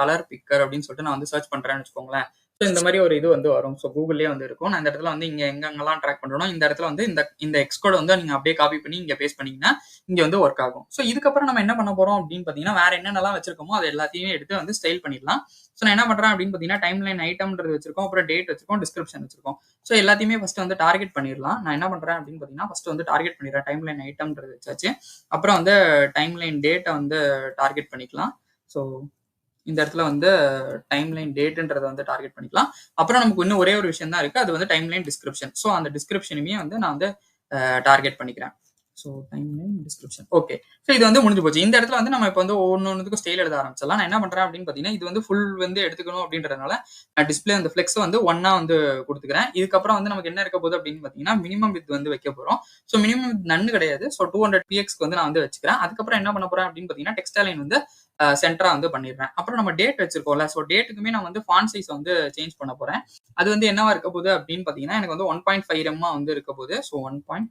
கலர் பிக்கர் அப்படின்னு சொல்லிட்டு நான் வந்து சர்ச் பண்றேன்னு வச்சுக்கோங்களேன். ஸோ இந்த மாரி ஒரு இது வந்து வரும். ஸோ Googleலயே வந்து இருக்கும். நான் இந்த இடத்துல வந்து இங்க எங்கெங்கலாம் ட்ராக் பண்றேனோ, இந்த இடத்துல வந்து இந்த எக்ஸ் கோட வந்து நீங்க அப்படியே காப்பி பண்ணி இங்க பேஸ்ட் பண்ணீங்கன்னா, இங்க வந்து ஒர்க் ஆகும். ஸோ இதுக்கப்புறம் நம்ம என்ன பண்ண போறோம் அப்படின்னு பார்த்தீங்கன்னா, வேற என்னென்னலாம் வச்சிருக்கோமோ அது எல்லாத்தையுமே எடுத்து வந்து ஸ்டைல் பண்ணிடலாம். ஸோ நான் என்ன பண்றேன் அப்படின்னு பார்த்தீங்கன்னா, டைம்லைன் ஐட்டம்ன்றது வச்சிருக்கோம். அப்புறம் டேட் வச்சிருக்கோம். டிஸ்கிரிப்ஷன் வச்சிருக்கோம். ஸோ எல்லாத்தையுமே ஃபர்ஸ்ட் வந்து டார்கெட் பண்ணிடலாம். நான் என்ன பண்றேன் அப்படின்னு பார்த்தீங்கன்னா, ஃபர்ஸ்ட் வந்து டார்கெட் பண்ணிடுறேன். டைம்லைன் ஐட்டம்ன்றது வச்சாச்சு. அப்புறம் வந்து டைம்லைன் டேட்ட வந்து டார்கெட் பண்ணிக்கலாம். ஸோ இந்த இடத்துல வந்து டைம்லைன் டேட்ன்றத வந்து டார்கெட் பண்ணிக்கலாம். அப்புறம் நமக்கு இன்னும் ஒரே ஒரு விஷயம் தான் இருக்கு. அது வந்து டைம்லைன் டிஸ்கிரிப்ஷன். ஸோ அந்த டிஸ்கிரிப்ஷனுமே வந்து நான் வந்து டார்கெட் பண்ணிக்கிறேன். So timeline description. Okay. So இது வந்து முடிஞ்சு போச்சு. இந்த இடத்துல வந்து நம்ம இப்போ வந்து ஒவ்வொன்னுக்கும் ஸ்டைல் எழுத ஆரம்பிச்சிடலாம். நான் என்ன பண்றேன் அப்படின்னு பார்த்தீங்கன்னா, இது வந்து ஃபுல் வந்து எடுத்துக்கணும் அப்படின்றதுனால நான் டிஸ்பிளே அந்த ஃப்ளெக்ஸ் வந்து 1ஆ வந்து குடுத்துக்கிறேன். இதுக்கப்புறம் வந்து நமக்கு என்ன இருக்க போகுது அப்படின்னு பார்த்தீங்கன்னா, மினிமம் விட்த் வந்து வைக்க போறோம். ஸோ மினிமம் விட்த் நன்னு கிடையாது. ஸோ 200 பிஎக்ஸ்க்கு வந்து நான் வந்து வச்சுக்கிறேன். அதுக்கப்புறம் என்ன பண்ண போறேன் அப்படின்னு பார்த்தீங்கன்னா, டெக்ஸ்ட் அலைன் வந்து சென்டரா வந்து பண்ணிடுறேன். அப்புறம் நம்ம டேட் வச்சிருக்கோம்ல. ஸோ டேட்டுக்குமே நான் வந்து ஃபாண்ட் சைஸ் வந்து சேஞ்ச் பண்ண போறேன். அது வந்து என்னவா இருக்க போகுது அப்படின்னு பார்த்தீங்கன்னா, எனக்கு வந்து 1.5 ரெம்மா வந்து இருக்க போகுது. ஸோ 1.5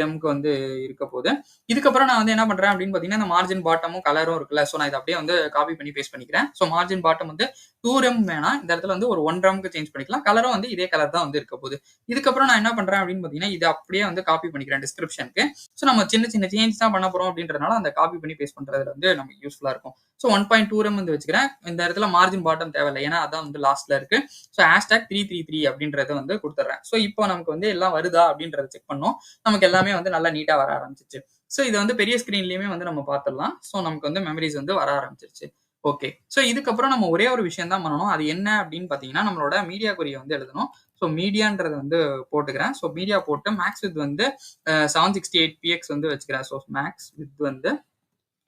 ரெம்க்கு வந்து இருக்க போகுது. இதுக்கப்புறம் நான் வந்து என்ன பண்றேன் அப்படின்னு பார்த்தீங்கன்னா, இந்த மார்ஜின் பாட்டமும் கலரும் இருக்குல்ல. ஸோ நான் இத அப்படியே வந்து காப்பி பண்ணி பேஸ்ட் பண்ணிக்கிறேன். ஸோ மார்ஜின் பாட்டம் வந்து 2 ரெம் வேணாம். இந்த இடத்துல வந்து ஒரு 1 ரெம்க்கு சேஞ்ச் பண்ணிக்கலாம். கலரும் வந்து இதே கலர் தான் வந்து இருக்க போகுது. இதுக்கப்புறம் நான் என்ன பண்றேன் அப்படின்னு பார்த்தீங்கன்னா, இத அப்படியே வந்து காப்பி பண்ணிக்கிறேன் டிஸ்கிரிப்ஷனுக்கு. ஸோ நம்ம சின்ன சின்ன சேஞ்ச் தான் பண்ண போறோம் அப்படின்றதுனால அந்த காப்பி பண்ணி பேஸ்ட் பண்றதுல வந்து நமக்கு யூஸ்ஃபுல்லா இருக்கும். ஸோ 1.2 ரெம் வந்து வச்சுக்கிறேன். இந்த இடத்துல மார்ஜின் பாட்டம் தேவையில்ல. ஏன்னா அதான் வந்து லாஸ்ட்ல இருக்கு. ஸோ #333 அப்படின்றத வந்து குடுத்துடுறேன். ஸோ இப்போ நமக்கு வந்து எல்லாம் வருதா அப்படின்றத செக் பண்ணோம். நமக்கு எல்லாமே வந்து நல்லா நீட்டா வர ஆரம்பிச்சிருச்சு. ஸோ இத வந்து பெரிய ஸ்கிரீன்லயுமே வந்து நம்ம பார்த்துடலாம். ஸோ நமக்கு வந்து மெமரீஸ் வந்து வர ஆரம்பிச்சிருச்சு. ஓகே. ஸோ இதுக்கப்புறம் நம்ம ஒரே ஒரு விஷயம் தான் பண்ணணும். அது என்ன அப்படின்னு பார்த்தீங்கன்னா, நம்மளோட மீடியா கொரிய வந்து எழுதணும். ஸோ மீடியான்றத வந்து போட்டுக்கிறேன். ஸோ மீடியா போட்டு மேக்ஸ் வித் வந்து 768 பிஎக்ஸ் வந்து வச்சுக்கிறேன். ஸோ மேக்ஸ் வித் வந்து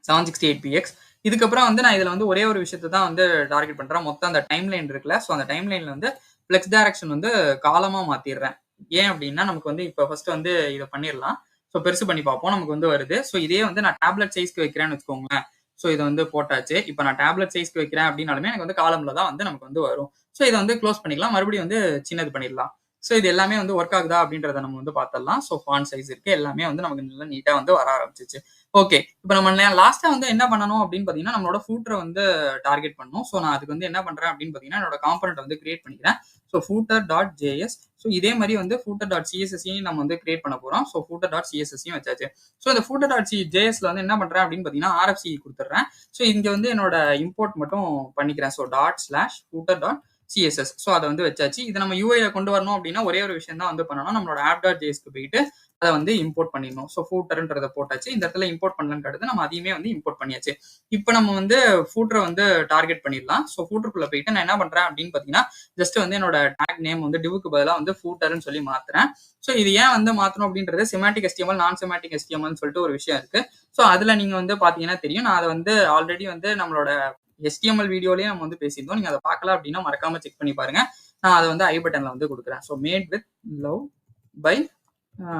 768 பிஎக்ஸ். இதுக்கப்புறம் வந்து நான் இதுல வந்து ஒரே ஒரு விஷயத்த தான் வந்து டார்கெட் பண்றேன். மொத்தம் அந்த டைம்லைன் இருக்குல்ல. ஸோ அந்த டைம்லைன்ல வந்து ஃப்ளெக்ஸ் டைரக்ஷன் வந்து காலமா மாத்திடுறேன். ஏன் அப்படின்னா, நமக்கு வந்து இப்போ ஃபர்ஸ்ட் வந்து இத பண்ணிடலாம். ஸோ பெருசு பண்ணி பார்ப்போம். நமக்கு வந்து வருது. ஸோ இதே வந்து நான் டேப்லெட் சைஸ்க்கு வைக்கிறேன்னு வச்சுக்கோங்களேன். ஸோ இத வந்து போட்டாச்சு. இப்போ நான் டேப்லெட் சைஸ்க்கு வைக்கிறேன் அப்படின்னாலுமே எனக்கு வந்து காலம்ல தான் வந்து நமக்கு வந்து வரும். ஸோ இத வந்து க்ளோஸ் பண்ணிக்கலாம். மறுபடியும் வந்து சின்னது பண்ணிடலாம். ஸோ இது எல்லாமே வந்து ஒர்க் ஆகுதா அப்படின்றத நம்ம வந்து பார்த்துடலாம். ஸோ ஃபாண்ட் சைஸ் இருக்கு. எல்லாமே வந்து நமக்கு நல்லா நீட்டா வந்து வர ஆரம்பிச்சிச்சு. ஓகே. இப்ப நம்ம லாஸ்ட்டா வந்து என்ன பண்ணணும் அப்படின்னு பார்த்தீங்கன்னா, நம்மளோட ஃபூட்டர வந்து டார்கெட் பண்ணணும். ஸோ நான் அதுக்கு வந்து என்ன பண்றேன் அப்படின்னு பார்த்தீங்கன்னா, என்னோட காம்போனன்ட் வந்து கிரியேட் பண்ணிக்கிறேன். So footer.js. ஸோ இதே மாரி வந்து footer.css-யும் நம்ம வந்து கிரியேட் பண்ண போறோம். ஸோ footer.css-யும் வச்சாச்சு. ஸோ இந்த footer.js-ல வந்து என்ன பண்றேன் அப்படின்னு பார்த்தீங்கன்னா, RFC குடுத்துடுறேன். ஸோ இங்க வந்து என்னோட இம்போர்ட் மட்டும் பண்ணிக்கிறேன். So /footer.css. ஸோ அத வந்து வச்சாச்சு. இத நம்ம UI-ல கொண்டு வரணும் அப்படின்னா, ஒரே ஒரு விஷயம் தான் வந்து பண்ணணும். நம்மளோட app.js-க்கு போயிட்டு அத வந்து இம்போர்ட் பண்ணிடணும். ஸோ ஃபூட்டர்ன்றத போட்டாச்சு. இந்த இடத்துல இம்போர்ட் பண்ணலன்னு அடுத்து நம்ம அதையுமே வந்து இம்போர்ட் பண்ணியாச்சு. இப்போ நம்ம வந்து ஃபூட்டர வந்து டார்கெட் பண்ணிடலாம். ஸோ ஃபூட்டருக்குள்ள போயிட்டு நான் என்ன பண்றேன் அப்படின்னு பார்த்தீங்கன்னா, ஜஸ்ட் வந்து என்னோட டேக் நேம் வந்து டிவ்வுக்கு பதிலா வந்து ஃபூட்டர்ன்னு சொல்லி மாத்துறேன். ஸோ இது ஏன் வந்து மாத்தணும் அப்படின்றது செமாட்டிக் HTML, நான் செமாட்டிக் HTMLன்னு சொல்லிட்டு ஒரு விஷயம் இருக்கு. ஸோ அதுல நீங்க வந்து பார்த்தீங்கன்னா தெரியும். நான் அத வந்து ஆல்ரெடி வந்து நம்மளோட HTML வீடியோலயே நம்ம வந்து பேசியிருந்தோம். நீங்க அத பார்க்கல அப்படின்னா மறக்காம செக் பண்ணி பாருங்க. நான் அத வந்து ஐ பட்டன்ல வந்து குடுக்குறேன். So made with love by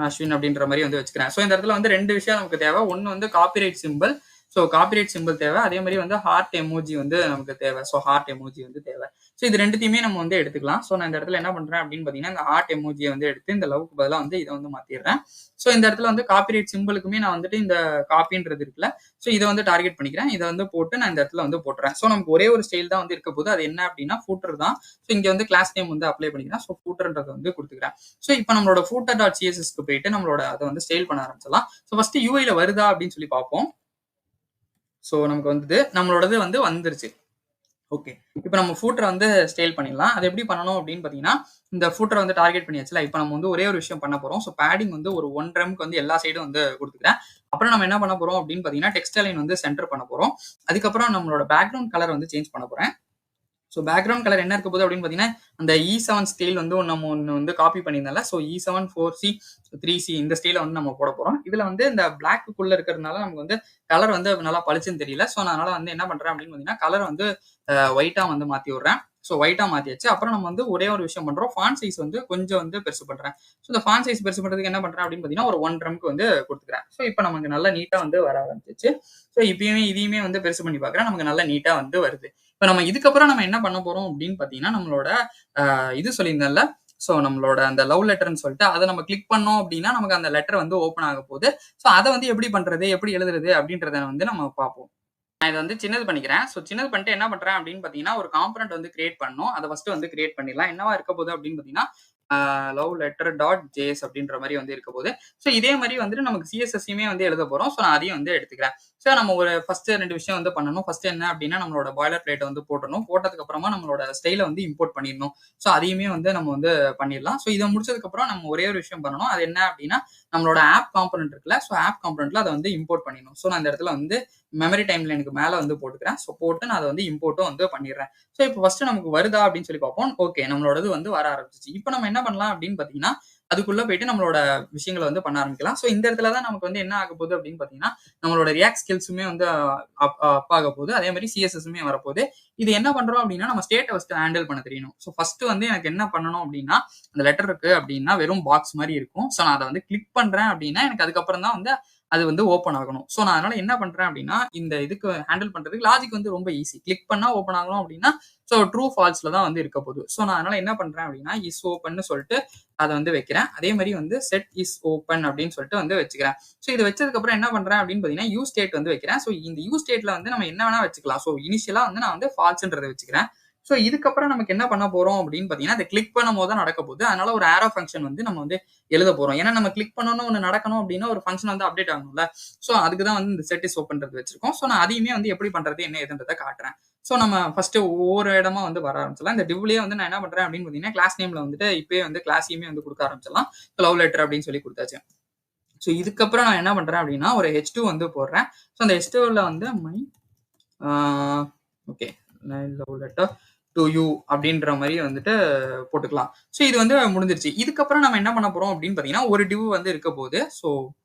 Ashwin அப்படின்ற மாதிரி வந்து வச்சுக்கிறேன். ஸோ இந்த இடத்துல வந்து 2 விஷயம் நமக்கு தேவை. ஒன்னு வந்து copyright simple. So copyright simple தேவை. அதே மாதிரி வந்து ஹார்ட் எமோஜி வந்து நமக்கு தேவை. ஸோ ஹார்ட் எமோஜி வந்து தேவை. ஸோ இது ரெண்டுத்தையுமே நம்ம வந்து எடுத்துக்கலாம். ஸோ நான் இந்த இடத்துல என்ன பண்றேன் அப்படின்னு பார்த்தீங்கன்னா, இந்த ஹார்ட் எமோஜியை வந்து எடுத்து இந்த லவ்க்கு பதிலாக வந்து இதை வந்து மாத்திடுறேன். ஸோ இந்த இடத்துல வந்து காப்பிரைட் சிம்பிளுக்குமே நான் வந்துட்டு இந்த காப்பின்றது இருக்குல்ல. ஸோ இதை வந்து டார்கெட் பண்ணிக்கிறேன். இதை வந்து போட்டு நான் இந்த இடத்துல வந்து போட்டுறேன். ஸோ நமக்கு ஒரே ஒரு ஸ்டைல் தான் வந்து இருக்க போது. அது என்ன அப்படின்னா ஃபூட்டர் தான். ஸோ இங்க வந்து கிளாஸ் நேம் வந்து அப்ளை பண்ணிக்கிறேன். ஸோ ஃபூட்டர்ன்றதை வந்து கொடுத்துக்கிறேன். ஸோ இப்போ நம்மளோட footer.css-க்கு போயிட்டு நம்மளோட அதை வந்து ஸ்டைல் பண்ண ஆரம்பிச்சிடலாம். ஸோ ஃபர்ஸ்ட் UI-ல வருதா அப்படின்னு சொல்லி பார்ப்போம். ஸோ நமக்கு வந்து நம்மளோடது வந்து வந்துருச்சு. ஓகே. இப்போ நம்ம ஃபூட்டரை வந்து ஸ்டைல் பண்ணிடலாம். அது எப்படி பண்ணணும் அப்படின்னு பார்த்தீங்கன்னா, இந்த ஃபூட்டரை வந்து டார்கெட் பண்ணியாச்சுல. இப்போ நம்ம வந்து ஒரே ஒரு விஷயம் பண்ண போறோம். ஸோ பேடிங் வந்து ஒரு 1 ரெம்க்கு வந்து எல்லா சைடும் வந்து கொடுத்துக்கிறேன். அப்புறம் நம்ம என்ன பண்ண போறோம் அப்படின்னு பார்த்தீங்கன்னா, டெக்ஸ்ட் அலைன் வந்து சென்டர் பண்ண போறோம். அதுக்கப்புறம் நம்மளோட பேக்ரவுண்ட் கலர் வந்து சேஞ்ச் பண்ண போறேன். ஸோ பேக்ரவுண்ட் கலர் என்ன இருக்க போகுது அப்படின்னு பார்த்தீங்கன்னா, அந்த E7 ஸ்டைல் வந்து நம்ம ஒண்ணு வந்து copy பண்ணியிருந்தோம்ல. So E7 4C 3C இந்த ஸ்டைல வந்து நம்ம போட போறோம். இதுல வந்து இந்த பிளாக்குக்குள்ள இருக்கிறதுனால நமக்கு வந்து கலர் வந்து நல்லா பளிச்சுன்னு தெரியல. ஸோ நான் அதனால வந்து என்ன பண்றேன் அப்படின்னு பார்த்தீங்கன்னா, கலர் வந்து ஒயிட்டா வந்து மாத்தி விடுறேன். ஸோ ஒயிட்டா மாத்தியாச்சு. அப்புறம் நம்ம வந்து ஒரே ஒரு விஷயம் பண்றோம். ஃபாண்ட் சைஸ் வந்து கொஞ்சம் வந்து பெருசு பண்றேன். ஸோ இந்த ஃபாண்ட் சைஸ் பெருசு பண்றதுக்கு என்ன பண்றேன் அப்படின்னு பார்த்தீங்கன்னா, ஒரு 1 ரம்க்கு வந்து குடுத்துக்கிறேன். ஸோ இப்ப நமக்கு நல்லா நீட்டா வந்து வர ஆரம்பிச்சுச்சு. ஸோ இப்பயுமே இதையுமே வந்து பெருசு பண்ணி பார்க்குறேன். நமக்கு நல்லா நீட்டா வந்து வருது. இப்ப நம்ம இதுக்கப்புறம் நம்ம என்ன பண்ண போறோம் அப்படின்னு பார்த்தீங்கன்னா, நம்மளோட இது சொல்லியிருந்தேன்ல. ஸோ நம்மளோட அந்த லவ் லெட்டர்ன்னு சொல்லிட்டு அத நம்ம கிளிக் பண்ணோம் அப்படின்னா, நமக்கு அந்த லெட்டர் வந்து ஓப்பன் ஆக போகுது. ஸோ அத வந்து எப்படி பண்றது? எப்படி எழுதுறது? அப்படின்றத வந்து நம்ம பார்ப்போம். நான் இத வந்து சின்னது பண்ணிக்கிறேன். ஸோ சின்னது பண்ணிட்டு என்ன பண்றேன் அப்படின்னு பார்த்தீங்கன்னா, ஒரு காம்போனன்ட் வந்து கிரியேட் பண்ணணும். அத ஃபர்ஸ்ட் வந்து கிரியேட் பண்ணிடலாம். என்னவா இருக்க போகுது அப்படின்னு பார்த்தீங்கன்னா, லவ் லெட்டர் டாட் ஜேஎஸ் அப்படின்ற மாரி வந்து இருக்க போகுது. ஸோ இதே மாரி வந்துட்டு நமக்கு சிஎஸ்எஸ்ஸயுமே வந்து எழுத போறோம். ஸோ நான் அதையும் வந்து எடுத்துக்கிறேன். ஸோ நம்ம ஒரு ஃபர்ஸ்ட் 2 விஷயம் வந்து பண்ணணும். ஃபர்ஸ்ட் என்ன அப்படின்னா, நம்மளோட பாய்லர் பிளேட்ட வந்து போட்டுறணும். போட்டதுக்கு அப்புறமா நம்மளோட ஸ்டைல வந்து இம்போர்ட் பண்ணிடணும். ஸோ அதையுமே வந்து நம்ம வந்து பண்ணிடலாம். ஸோ இத முடிச்சதுக்கு அப்புறம் நம்ம ஒரே ஒரு விஷயம் பண்ணணும். அது என்ன அப்படின்னா, நம்மளோட ஆப் காம்போனன்ட் இருக்குல்ல. ஸோ ஆப் காம்போனன்ட்ல அத வந்து இம்போர்ட் பண்ணிடணும். ஸோ நான் இந்த இடத்துல வந்து மெமரி டைம்லைனுக்கு மேல வந்து போட்டுக்கிறேன். ஸோ போட்டு நான் அத வந்து இம்போர்ட்டும் வந்து பண்ணிடுறேன். ஸோ இப்போ ஃபர்ஸ்ட் நமக்கு வருதா அப்படின்னு சொல்லி பார்ப்போம். ஓகே நம்மளோடது வந்து வர ஆரம்பிச்சுச்சு. இப்போ நம்ம என்ன பண்ணலாம் அப்படின்னு பார்த்தீங்கன்னா, அதுக்குள்ள போயிட்டு நம்மளோட விஷயங்கள வந்து பண்ண ஆரம்பிக்கலாம். ஸோ இந்த இடத்துல தான் நமக்கு வந்து என்ன ஆக போகுது அப்படின்னு பார்த்தீங்கன்னா, நம்மளோட ரியாக்ட் ஸ்கில்ஸுமே வந்து அப் ஆக போகுது. அதே மாரி சிஎஸ்எஸ்ஸுமே வரப்போகுது. இது என்ன பண்றோம் அப்படின்னா, நம்ம ஸ்டேட்ட ஃபர்ஸ்ட் ஹேண்டில் பண்ண தெரியணும். ஸோ ஃபர்ஸ்ட் வந்து எனக்கு என்ன பண்ணணும் அப்படின்னா, அந்த லெட்டர் இருக்கு அப்படின்னா வெறும் பாக்ஸ் மாரி இருக்கும். ஸோ நான் அத வந்து கிளிக் பண்றேன் அப்படின்னா, எனக்கு அதுக்கப்புறம் தான் வந்து அது வந்து ஓப்பன் ஆகணும். ஸோ நான் அதனால என்ன பண்றேன் அப்படின்னா, இந்த இதுக்கு ஹேண்டில் பண்றதுக்கு லாஜிக் வந்து ரொம்ப ஈஸி. கிளிக் பண்ணா ஓப்பன் ஆகணும் அப்படின்னா, ஸோ ட்ரூ ஃபால்ஸ்ல தான் வந்து இருக்க போகுது. ஸோ நான் அதனால என்ன பண்றேன் அப்படின்னா, இஸ் ஓப்பன்னு சொல்லிட்டு அத வந்து வைக்கிறேன். அதே மாரி வந்து செட் இஸ் ஓப்பன் அப்படின்னு சொல்லிட்டு வந்து வச்சுக்கிறேன். ஸோ இது வச்சதுக்கு அப்புறம் என்ன பண்றேன் அப்படின்னு பார்த்தீங்கன்னா, யூ ஸ்டேட் வந்து வைக்கிறேன். ஸோ இந்த யூ ஸ்டேட்ல வந்து நம்ம என்ன வேணா வச்சுக்கலாம். ஸோ இனிஷியலா வந்து நான் வந்து ஃபால்ஸ்ன்றத வச்சுக்கிறேன். ஸோ இதுக்கப்புறம் நமக்கு என்ன பண்ண போறோம் அப்படின்னு பார்த்தீங்கன்னா, அத கிளிக் பண்ணும்போது தான் நடக்க போகுது. அதனால ஒரு ஆரோ ஃபங்ஷன் வந்து நம்ம வந்து எழுத போறோம். ஏன்னா நம்ம கிளிக் பண்ணோம்னு ஒண்ணு நடக்கணும் அப்படின்னா, ஒரு ஃபங்ஷன் வந்து அப்டேட் ஆகணும்ல. ஸோ அதுக்கு தான் வந்து இந்த செட் இஸ் ஓப்பன்றது வச்சிருக்கோம். ஸோ நான் அதையுமே வந்து எப்படி பண்றது, என்ன ஏதுன்றத காட்டுறேன். ஸோ நம்ம ஃபர்ஸ்ட் ஒவ்வொரு இடமா வந்து வர ஆரம்பிச்சலாம். இந்த டிவ்லயே வந்து நான் என்ன பண்றேன் அப்படின்னு பார்த்தீங்கன்னா, கிளாஸ் நேம்ல வந்துட்டு இப்பயே வந்து கிளாஸையுமே வந்து குடுக்க ஆரம்பிச்சிடலாம். லவ் லெட்டர் அப்படின்னு சொல்லி குடுத்தாச்சு. ஸோ இதுக்கப்புறம் நான் என்ன பண்றேன் அப்படின்னா, ஒரு H2 வந்து போடுறேன். ஸோ அந்த H2ல வந்து my ah okay. Love letter to you அப்படின்ற மாரி வந்துட்டு போட்டுக்கலாம். ஸோ இது வந்து முடிஞ்சிருச்சு. இதுக்கப்புறம் நம்ம என்ன பண்ண போறோம் அப்படின்னு பார்த்தீங்கன்னா, ஒரு டிவ் வந்து இருக்க போகுது. ஸோ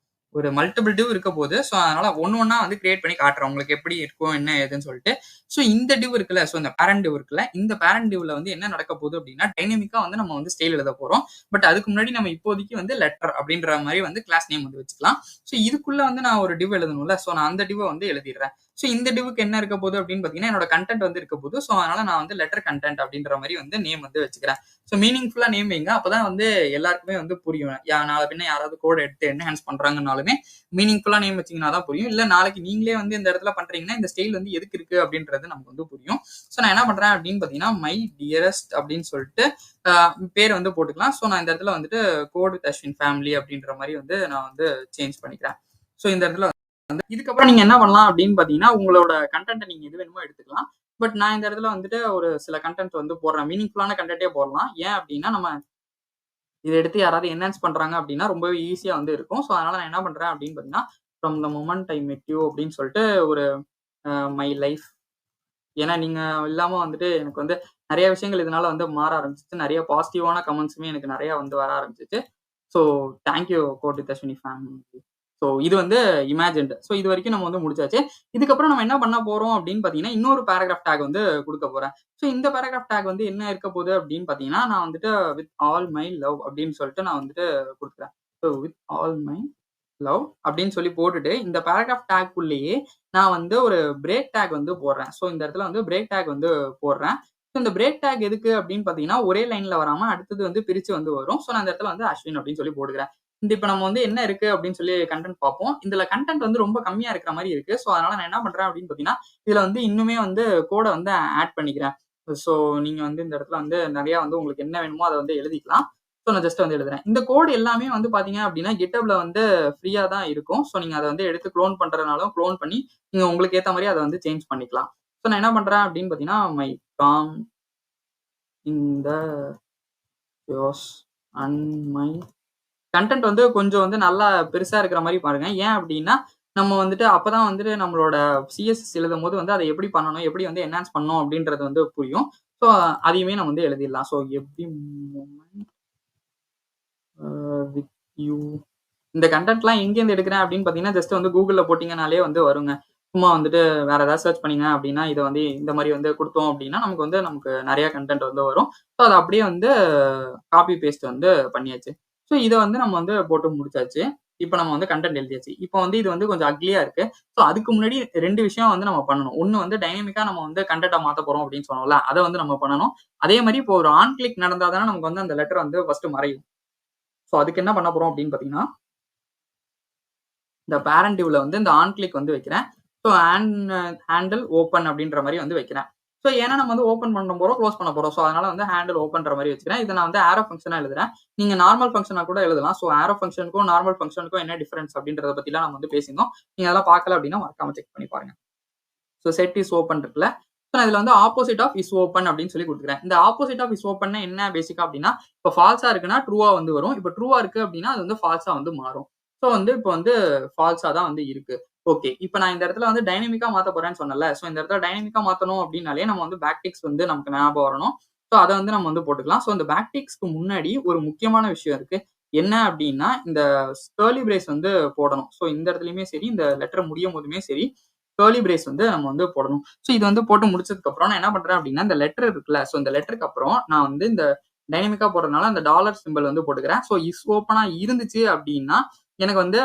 ஒரு மல்டிபிள் டிவ் இருக்க போகுது. ஸோ அதனால ஒண்ணு ஒண்ணா வந்து கிரியேட் பண்ணி காட்டுறேன். உங்களுக்கு எப்படி இருக்கும், என்ன ஏதுன்னு சொல்லிட்டு. ஸோ இந்த டிவ் இருக்குல்ல, ஸோ இந்த பேரண்ட் டிவ் இருக்குல்ல, இந்த பேரண்ட் டிவ்ல வந்து என்ன நடக்க போகுது அப்படின்னா, டைனமிக்கா வந்து நம்ம வந்து ஸ்டைல் எழுத போறோம். பட் அதுக்கு முன்னாடி நம்ம இப்போதைக்கு வந்து லெட்டர் அப்படின்ற மாரி வந்து கிளாஸ் நேம் வந்து வச்சுக்கலாம். ஸோ இதுக்குள்ள வந்து நான் ஒரு டிவ் எழுதணும்ல. ஸோ நான் அந்த டிவ்வ வந்து எழுதிடுறேன். ஸோ இந்த டிவ்வுக்கு என்ன இருக்க போகுது அப்படின்னு பார்த்தீங்கன்னா, என்னோட கன்டென்ட் வந்து இருக்க போகுது. ஸோ அதனால நான் வந்து லெட்டர் கன்டென்ட் அப்படின்ற மாரி வந்து நேம் வந்து வச்சுக்கிறேன். ஸோ மீனிங்ஃபுல்லா நேம் வைங்க. அப்பதான் வந்து எல்லாருக்குமே வந்து புரியும். நாள பின்ன யாராவது கோட் எடுத்து என்ஹான்ஸ் பண்றாங்கன்னாலுமே மீனிங்ஃபுல்லா நேம் வச்சீங்கன்னா தான் புரியும். இல்ல நாளைக்கு நீங்களே வந்து இந்த இடத்துல பண்றீங்கன்னா, இந்த ஸ்டைல் வந்து எதுக்கு இருக்கு அப்படின்றது நமக்கு வந்து புரியும். ஸோ நான் என்ன பண்றேன் அப்படின்னு பார்த்தீங்கன்னா, மை டியரஸ்ட் அப்படின்னு சொல்லிட்டு பேர் வந்து போட்டுக்கலாம். ஸோ நான் இந்த இடத்துல வந்துட்டு கோட் வித் அஸ்வின் ஃபேமிலி அப்படின்ற மாரி வந்து நான் வந்து சேஞ்ச் பண்ணிக்கிறேன். ஸோ இந்த இடத்துல இதுக்கப்புறம் நீங்க என்ன பண்ணலாம் அப்படின்னு பார்த்தீங்கன்னா, உங்களோட கன்டென்ட்ட நீங்க எது வேணுமோ எடுத்துக்கலாம். பட் நான் இந்த இடத்துல வந்துட்டு ஒரு சில கன்டென்ட் வந்து போடுறேன். மீனிங்ஃபுல்லான கன்டென்ட்டே போடலாம். ஏன் அப்படின்னா, நம்ம இத எடுத்து யாராவது என்ஹான்ஸ் பண்றாங்க அப்படின்னா, ரொம்பவே ஈஸியா வந்து இருக்கும். ஸோ அதனால நான் என்ன பண்றேன் அப்படின்னு பார்த்தீங்கன்னா, ஃப்ரம் த மொமெண்ட் ஐ மெட் யூ அப்படின்னு சொல்லிட்டு ஒரு மை லைஃப் ஏன்னா நீங்க இல்லாம வந்துட்டு எனக்கு வந்து நெறைய விஷயங்கள் இதனால வந்து மாற ஆரம்பிச்சுச்சு. நெறைய பாசிட்டிவான கமெண்ட்ஸுமே எனக்கு நெறைய வந்து வர ஆரம்பிச்சுச்சு. So thank you code with Ashwini family. So இது வந்து இமேஜின்ட். ஸோ இதுவரைக்கும் நம்ம வந்து முடிச்சாச்சு. இதுக்கப்புறம் நம்ம என்ன பண்ண போறோம் அப்படின்னு பார்த்தீங்கன்னா, இன்னொரு பேராகிராஃப் டாக் வந்து குடுக்க போறேன். ஸோ இந்த பேராகிராஃப் டாக் வந்து என்ன இருக்க போகுது அப்படின்னு பார்த்தீங்கன்னா, நான் வந்துட்டு வித் ஆல் மை லவ் அப்படின்னு சொல்லிட்டு நான் வந்துட்டு குடுக்குறேன். So with all my love அப்படின்னு சொல்லி போட்டுட்டு, இந்த பேராகிராஃப் டாக்குள்ளேயே நான் வந்து ஒரு பிரேக் டாக் வந்து போடுறேன். ஸோ இந்த இடத்துல வந்து பிரேக் டாக் வந்து போடுறேன். ஸோ இந்த பிரேக் டாக் எதுக்கு அப்படின்னு பார்த்தீங்கன்னா, ஒரே லைன்ல வராம அடுத்தது வந்து பிரிச்சு வந்து வரும். ஸோ நான் இந்த இடத்துல வந்து அஸ்வின் அப்படின்னு சொல்லி போட்டுக்கிறேன். இந்த இப்ப நம்ம வந்து என்ன இருக்கு அப்படின்னு சொல்லி கன்டென்ட் பார்ப்போம். இதுல கன்டென்ட் வந்து ரொம்ப கம்மியா இருக்கிற மாரி இருக்கு. ஸோ அதனால நான் என்ன பண்றேன் அப்படின்னு பார்த்தீங்கன்னா, இதுல வந்து இன்னுமே வந்து கோட வந்து ஆட் பண்ணிக்கிறேன். ஸோ நீங்க வந்து இந்த இடத்துல வந்து நெறைய வந்து உங்களுக்கு என்ன வேணுமோ அத வந்து எழுதிக்கலாம். ஸோ நான் ஜஸ்ட் வந்து எழுதுறேன். இந்த கோட் எல்லாமே வந்து பார்த்தீங்க அப்படின்னா, GitHubல வந்து ஃப்ரீயா தான் இருக்கும். ஸோ நீங்க அத வந்து எடுத்து குளோன் பண்றதுனாலும் குளோன் பண்ணி, நீங்க உங்களுக்கு ஏத்த மாரி அத வந்து சேஞ்ச் பண்ணிக்கலாம். ஸோ நான் என்ன பண்றேன் அப்படின்னு பார்த்தீங்கன்னா, மை காம் இன் த யோஸ் அண்ட் மை கன்டென்ட் வந்து கொஞ்சம் வந்து நல்லா பெருசா இருக்கிற மாரி பாருங்க. ஏன் அப்டின்னா, நம்ம வந்துட்டு அப்பதான் வந்துட்டு நம்மளோட சிஎஸ்எஸ் எழுதும்போது வந்து அத எப்படி பண்ணணும், எப்படி வந்து என்ஹான்ஸ் பண்ணணும் அப்டின்றது வந்து புரியும். ஸோ அதையுமே நம்ம வந்து எழுதிடலாம். So every moment with you. இந்த கண்டென்ட்லாம் எங்கேருந்து எடுக்கிறேன் அப்படின்னு பார்த்தீங்கன்னா, ஜஸ்ட் வந்து கூகுள்ல போட்டீங்கனாலே வந்து வருங்க. சும்மா வந்துட்டு வேற ஏதாவது சர்ச் பண்ணீங்க அப்படின்னா, இத வந்து இந்த மாரி வந்து குடுத்தோம் அப்படின்னா, நமக்கு நெறைய கன்டென்ட் வந்து வரும். ஸோ அத அப்படியே வந்து காப்பி பேஸ்ட் வந்து பண்ணியாச்சு. ஸோ இத வந்து நம்ம வந்து போட்டு முடிச்சாச்சு. இப்ப நம்ம வந்து கன்டென்ட் எழுதியாச்சு. இப்ப வந்து இது வந்து கொஞ்சம் அக்லியா இருக்கு. ஸோ அதுக்கு முன்னாடி 2 விஷயம் வந்து நம்ம பண்ணணும். ஒண்ணு வந்து டைனமிக்கா நம்ம வந்து கன்டென்ட்ட மாத்தப் போறோம் அப்படின்னு சொன்னோம்ல, அத வந்து நம்ம பண்ணணும். அதே மாரி இப்போ ஒரு ஆன் கிளிக் நடந்தா தானே நமக்கு வந்து அந்த லெட்டர் வந்து ஃபர்ஸ்ட் மறையும். ஸோ அதுக்கு என்ன பண்ண போறோம் அப்படின்னு பார்த்தீங்கன்னா, இந்த பேரண்ட் டிவ்ல வந்து இந்த ஆன் கிளிக் வந்து வைக்கிறேன். ஸோ ஹேண்டில் ஓப்பன் அப்படின்ற மாரி வந்து வைக்கிறேன். ஸோ ஏன்னா நம்ம வந்து ஓப்பன் பண்ண போறோம், க்ளோஸ் பண்ண போறோம். ஸோ அதனால வந்து ஹேண்டில் ஓப்பன்ற மாரி வச்சுக்கிறேன். இத நான் வந்து ஆரோ ஃபங்ஷனா எழுதுறேன். நீங்க நார்மல் ஃபங்ஷனா கூட எழுதலாம். ஸோ ஆரோ ஃபங்ஷனுக்கும், நார்மல் ஃபங்ஷனுக்கும் என்ன டிஃபரன்ஸ் அப்படின்றத பத்திலாம் நம்ம வந்து பேசியிருந்தோம். நீங்க அதெல்லாம் பார்க்கல அப்படின்னா மறக்காம செக் பண்ணி பாருங்க. ஸோ செட் இஸ் ஓப்பன் இருக்குல்ல. ஸோ நான் இதுல வந்து ஆப்போசிட் ஆஃப் இஸ் ஓப்பன் அப்படின்னு சொல்லி குடுத்துக்கிறேன். இந்த ஆப்போசிட் ஆஃப் இஸ் ஓப்பன்னா என்ன பேசிக்கா அப்படின்னா, இப்ப ஃபால்ஸா இருக்குன்னா ட்ரூவா வந்து வரும். இப்ப ட்ரூவா இருக்கு அப்படின்னா, அது வந்து ஃபால்ஸா வந்து மாறும். ஸோ வந்து இப்ப வந்து ஃபால்ஸா தான் வந்து இருக்கு. ஓகே. இப்ப நான் இந்த இடத்துல வந்து டைனமிக்கா மாத்த போறேன்னு சொன்னேன்ல. ஸோ இந்த இடத்துல டைனமிக்கா மாத்தணும் அப்படின்னாலே நம்ம வந்து பேக் டிக்ஸ் வந்து நமக்கு ஞாபகம் வரணும். ஸோ அத வந்து நம்ம வந்து போட்டுக்கலாம். ஸோ இந்த பேக் டிக்ஸ்க்கு முன்னாடி ஒரு முக்கியமான விஷயம் இருக்கு. என்ன அப்படின்னா, இந்த கர்லி பிரேஸ் வந்து போடணும். ஸோ இந்த இடத்துலயுமே சரி, இந்த லெட்டர் முடியும்போதுமே சரி, கர்லி பிரேஸ் வந்து நம்ம வந்து போடணும். ஸோ இது வந்து போட்டு முடிச்சதுக்கு அப்புறம் நான் என்ன பண்றேன் அப்படின்னா, இந்த லெட்டர் இருக்குல்ல. ஸோ இந்த லெட்டருக்கு அப்புறம் நான் வந்து இந்த டைனமிக்கா போடுறதுனால அந்த டாலர் சிம்பல் வந்து போட்டுக்கிறேன். ஸோ இஸ் ஓப்பனா இருந்துச்சு அப்படின்னா, எனக்கு வந்து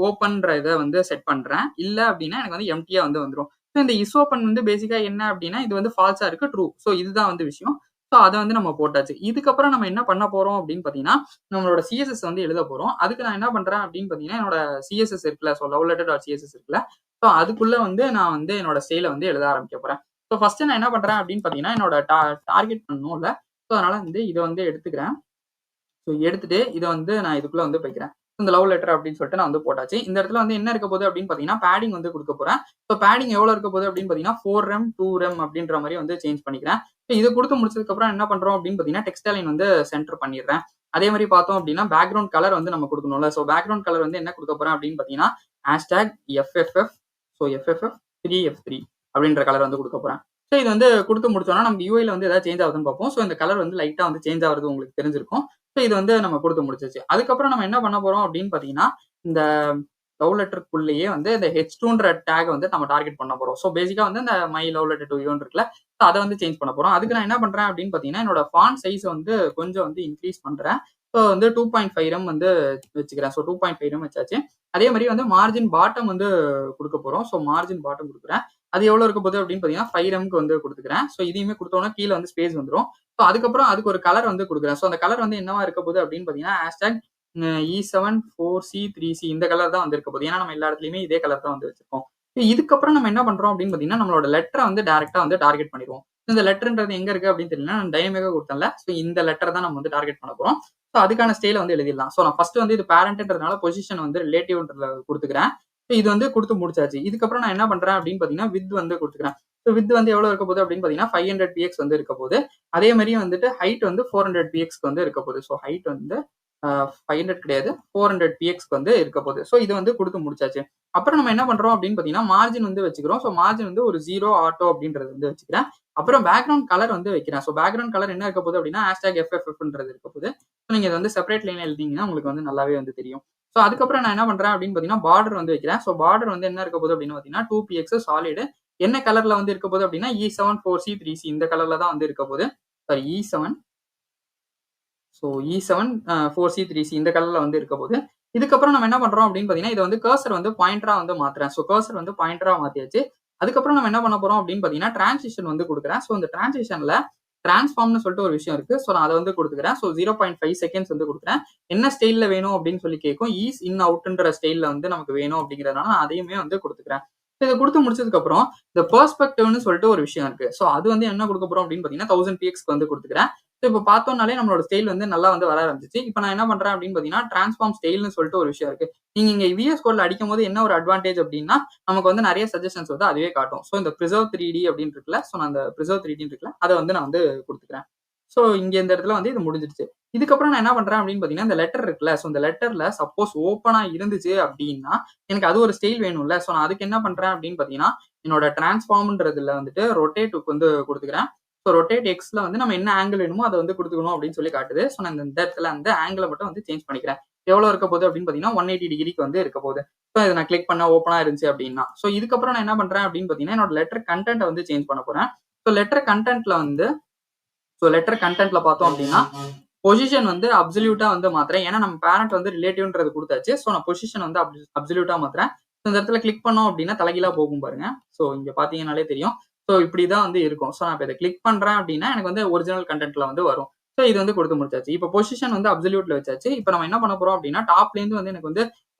ஓப்பன்ற இத வந்து செட் பண்றேன். இல்ல அப்படின்னா எனக்கு வந்து எம்ப்டியா வந்து வந்துரும். ஸோ இந்த இஸ் ஓப்பன் வந்து பேசிக்கா என்ன அப்படின்னா, இது வந்து ஃபால்ஸா இருக்கு, ட்ரூ. ஸோ இதுதான் வந்து விஷயம். ஸோ அத வந்து நம்ம போட்டாச்சு. இதுக்கப்புறம் நம்ம என்ன பண்ண போறோம் அப்படின்னு பார்த்தீங்கன்னா, நம்மளோட சிஎஸ்எஸ் வந்து எழுத போறோம். அதுக்கு நான் என்ன பண்றேன் அப்படின்னு பார்த்தீங்கன்னா, என்னோட சிஎஸ்எஸ் இருக்குல்ல. So love letter dot CSS இருக்குல்ல. ஸோ அதுக்குள்ள வந்து நான் வந்து என்னோட ஸ்டைல வந்து எழுத ஆரம்பிக்க போறேன். ஸோ ஃபர்ஸ்ட் நான் என்ன பண்றேன் அப்படின்னு பார்த்தீங்கன்னா, என்னோட டார்கெட் பண்ணணும்ல. ஸோ அதனால வந்து இத வந்து எடுத்துக்கிறேன். ஸோ எடுத்துட்டு இத வந்து நான் இதுக்குள்ள வந்து வைக்கிறேன். இந்த லவ் லெட்டர் அப்படின்னு சொல்லிட்டு நான் வந்து போட்டாச்சு. இந்த இடத்துல வந்து என்ன இருக்க போகுது அப்படின்னு பார்த்தீங்கன்னா, பேடிங் வந்து குடுக்க போறேன். ஸோ பேடிங் எவ்வளோ இருக்க போகுது அப்படின்னு பார்த்தீங்கன்னா, 4 ரெம், 2 ரெம் அப்படின்ற மாரி வந்து சேஞ்ச் பண்ணிக்கிறேன். ஸோ இத குடுத்து முடிச்சதுக்கு அப்புறம் என்ன பண்றோம் அப்படின்னு பார்த்தீங்கன்னா, டெக்ஸ்ட் அலைன் வந்து சென்டர் பண்ணிடுறேன். அதே மாரி பார்த்தோம் அப்படின்னா, பேக்கிரவுண்ட் கலர் வந்து நம்ம குடுக்கணும்ல. ஸோ பேக்கிரவுண்ட் கலர் வந்து என்ன குடுக்க போறேன் அப்படின்னு பார்த்தீங்கன்னா, #FFF. ஸோ FFF 3F3 அப்படின்ற கலர் வந்து குடுக்க போறேன். ஸோ இது வந்து குடுத்து முடிச்சோம்னா, நமக்கு யூஐல வந்து ஏதாவது சேஞ்ச் ஆகுதுன்னு பார்ப்போம். ஸோ இந்த கலர் வந்து லைட்டா வந்து சேஞ்ச் ஆகுறது உங்களுக்கு தெரிஞ்சிருக்கும். ஸோ இது வந்து நம்ம குடுத்து முடிச்சாச்சு. அதுக்கப்புறம் நம்ம என்ன பண்ண போறோம் அப்படின்னு பார்த்தீங்கன்னா, இந்த லவ் லெட்டருக்குள்ளேயே வந்து இந்த H2ன்ற டேக்க வந்து நம்ம டார்கெட் பண்ண போறோம். ஸோ பேசிக்கா வந்து இந்த மை லவ் லெட்டர் டூ யூன்னு இருக்குல்ல. ஸோ அத வந்து சேஞ்ச் பண்ண போறோம். அதுக்கு நான் என்ன பண்றேன் அப்படின்னு பார்த்தீங்கன்னா, என்னோட ஃபாண்ட் சைஸ வந்து கொஞ்சம் வந்து இன்கிரீஸ் பண்றேன். ஸோ வந்து 2.5 ரெம் வந்து வச்சுக்கிறேன். ஸோ 2.5 ரெம் வச்சாச்சு. அதே மாரி வந்து மார்ஜின் பாட்டம் வந்து குடுக்க போறோம். ஸோ மார்ஜின் பாட்டம் குடுக்குறேன். அது எவ்வளோ இருக்க போகுது அப்படின்னு பார்த்தீங்கன்னா, 5 ரெம்க்கு வந்து குடுத்துக்கிறேன். ஸோ இதையுமே குடுத்தோம்னா கீழ வந்து ஸ்பேஸ் வந்துரும். ஸோ அதுக்கப்புறம் அதுக்கு ஒரு கலர் வந்து குடுக்குறேன். ஸோ அந்த கலர் வந்து என்னவா இருக்க போகுது அப்படின்னு பார்த்தீங்கன்னா, E74C3C இந்த கலர் தான் வந்து இருக்க போகுது. ஏன்னா நம்ம எல்லா இடத்துலயுமே இதே கலர் தான் வந்து வச்சிருக்கோம். இதுக்கப்புறம் நம்ம என்ன பண்றோம் அப்படின்னு பார்த்தீங்கன்னா, நம்மளோட லெட்டர வந்து டைரக்ட்டா வந்து டார்கெட் பண்ணிருவோம். இந்த லெட்டர்ன்றது எங்க இருக்கு அப்படின்னு தெரியலன்னா, நான் டைனமிக்கா குடுத்தேன்ல. ஸோ இந்த லெட்டர தான் நம்ம வந்து டார்கெட் பண்ண போறோம். ஸோ அதுக்கான ஸ்டைல வந்து எழுதிடலாம். ஸோ நான் ஃபர்ஸ்ட் வந்து இது பேரண்ட்ன்றதுனால பொசிஷன் வந்து ரிலேட்டிவ்ன்றதுல குடுத்துக்கிறேன். ஸோ இது வந்து குடுத்து முடிச்சாச்சு. இதுக்கப்புறம் நான் என்ன பண்றேன் அப்படின்னு பார்த்தீங்கன்னா, வித் வந்து குடுத்துக்கிறேன். ஸோ வித் வந்து எவ்வளோ இருக்க போகுது அப்படின்னு பார்த்தீங்கன்னா, 500 பிஎக்ஸ் வந்து இருக்க போகுது. அதே மாரி வந்துட்டு ஹைட் வந்து 400 பிஎக்ஸ்க்கு வந்து இருக்க போகுது. ஸோ ஹைட் வந்து 500 கிடையாது. 400 பிஎக்ஸ்க்கு வந்து இருக்க போகுது. ஸோ இது வந்து குடுத்து முடிச்சாச்சு. அப்புறம் நம்ம என்ன பண்றோம் அப்படின்னு பார்த்தீங்கன்னா, மார்ஜின் வந்து வச்சுக்கிறோம். ஸோ மார்ஜின் வந்து ஒரு 0 ஆட்டோ அப்படின்றது வந்து வச்சுக்கிறேன். அப்புறம் பேக்கிரவுண்ட் கலர் வந்து வைக்கிறேன். ஸோ பேக்கிரவுண்ட் கலர் என்ன இருக்க போகுது அப்படின்னா, #FFFன்றது இருக்க போகுது. ஸோ நீங்க இத வந்து செப்பரேட் லைன்ல எழுதினீங்கன்னா உங்களுக்கு வந்து நல்லாவே வந்து தெரியும். ஸோ அதுக்கப்புறம் நான் என்ன பண்றேன் அப்படின்னு பார்த்தீங்கன்னா, பார்டர் வந்து வைக்கிறேன். ஸோ பார்டர் வந்து என்ன இருக்க போகுது அப்படின்னு பார்த்தீங்கன்னா, 2 பிஎக்ஸ் சாலிட். என்ன கலர்ல வந்து இருக்க போகுது அப்படின்னா, E74C3C இந்த கலர்ல தான் வந்து இருக்க போகுது. Sorry E7 so E7 4C3C இந்த கலர்ல வந்து இருக்க போகுது. இதுக்கப்புறம் நம்ம என்ன பண்றோம் அப்படின்னு பார்த்தீங்கன்னா, இத வந்து கர்சர் வந்து பாயிண்டரா வந்து மாத்துறேன். ஸோ கர்சர் வந்து பாயிண்டரா மாத்தியாச்சு. அதுக்கப்புறம் நம்ம என்ன பண்ண போறோம் அப்படின்னு பார்த்தீங்கன்னா, டிரான்சிஷன் வந்து குடுக்குறேன். ஸோ இந்த டிரான்சிஷன்ல டிரான்ஸ்ஃபார்ம்னு சொல்லிட்டு ஒரு விஷயம் இருக்கு. ஸோ நான் அத வந்து குடுத்துக்கிறேன். ஸோ 0.5 செகண்ட்ஸ் வந்து குடுக்குறேன். என்ன ஸ்டைல்ல வேணும் அப்படின்னு சொல்லி கேட்கும். ஈஸ், இன், அவுட்ன்ற ஸ்டைல்ல வந்து நமக்கு வேணும் அப்படிங்கிறதுனால நான் அதையுமே வந்து குடுத்துக்கிறேன். இத குடுத்து முடிச்சதுக்கு அப்புறம் இந்த பெர்ஸ்பெக்டிவ்னு சொல்லிட்டு ஒரு விஷயம் இருக்கு. ஸோ அது வந்து என்ன குடுக்க போறோம் அப்படின்னு பார்த்தீங்கன்னா, 1000 பிஎக்ஸ்க்கு வந்து குடுத்துக்கிறேன். ஸோ இப்ப பார்த்தோம்னாலே நம்மளோட ஸ்டைல் வந்து நல்லா வந்து வர ஆரம்பிச்சுச்சு. இப்ப நான் என்ன பண்றேன் அப்படின்னு பார்த்தீங்கன்னா, டிரான்ஸ்ஃபார்ம் ஸ்டைல்னு சொல்லிட்டு ஒரு விஷயம் இருக்கு. நீங்க இங்க விஎஸ் கோட்ல அடிக்கும்போது என்ன ஒரு அட்வான்டேஜ் அப்படின்னா, நமக்கு வந்து நெறைய சஜஷன்ஸ் வந்து அதுவே காட்டும். ஸோ இந்த பிரிசர்வ் 3D அப்படின்னு இருக்குல்ல. ஸோ நான் அந்த பிரிசர்வ் 3Dன்னு இருக்குல்ல. அத வந்து நான் வந்து குடுத்துக்கிறேன். ஸோ இங்க இந்த இடத்துல வந்து இது முடிஞ்சிருச்சு. இதுக்கப்புறம் நான் என்ன பண்றேன் அப்படின்னு பார்த்தீங்கன்னா, இந்த லெட்டர் இருக்குல்ல. ஸோ இந்த லெட்டர்ல சப்போஸ் ஓப்பனா இருந்துச்சு அப்படின்னா, எனக்கு அது ஒரு ஸ்டைல் வேணும்ல. ஸோ நான் அதுக்கு என்ன பண்றேன் அப்படின்னு பார்த்தீங்கன்னா, என்னோட டிரான்ஸ்ஃபார்ம்ன்றதுல வந்துட்டு ரொட்டேட்டுக்கு வந்து குடுத்துக்கிறேன். ஸோ ஸோ ரொட்டேட் எக்ஸ்ல வந்து நம்ம என்ன ஆங்கிள் வேணுமோ அதை வந்து கொடுத்துக்கணும் அப்படின்னு சொல்லி காட்டுது. ஸோ நான் இந்த இடத்துல அந்த ஆங்கிளை மட்டும் வந்து சேஞ்ச் பண்ணிக்கிறேன். எவ்வளோ இருக்க போகுது அப்படின்னு பார்த்தீங்கன்னா 180 டிகிரிக்கு வந்து இருக்க போகுது. ஸோ இதை நான் கிளிக் பண்ண ஓப்பனா இருந்துச்சு அப்படின்னா, ஸோ இதுக்கப்புறம் நான் என்ன பண்றேன் அப்படின்னு பார்த்தீங்கன்னா என்னோட லெட்டர் கண்டென்ட்டை வந்து சேஞ்ச் பண்ண போறேன். ஸோ லெட்டர் கண்டென்ட்ல பார்த்தோம் அப்படின்னா பொசிஷன் வந்து அப்சல்யூட்டா வந்து மாத்துறேன். ஏன்னா நம்ம பேரண்ட் வந்து ரிலேட்டிவ்ன்றது கொடுத்தாச்சு. ஸோ நான் பொசிஷன் வந்து அப்சல்யூட்டா மாத்துறேன். இந்த இடத்துல கிளிக் பண்ணோம் அப்படின்னா தலைகீழா போகும் பாருங்க. ஸோ இங்க பாத்தீங்கன்னாலே தெரியும். ஸோ இப்படிதான் வந்து இருக்கும். ஸோ நான் இப்போ இதை கிளிக் பண்றேன் அப்படின்னா எனக்கு வந்து ஒரிஜினல் கண்டென்ட்ல வந்து வரும். ஸோ இது வந்து கொடுத்து முடிச்சாச்சு. இப்போ பொசிஷன் வந்து அப்சல்யூட்ல வச்சாச்சு. இப்போ நம்ம என்ன பண்ண போறோம் அப்படின்னா டாப்ல இருந்து வந்து எனக்கு வந்து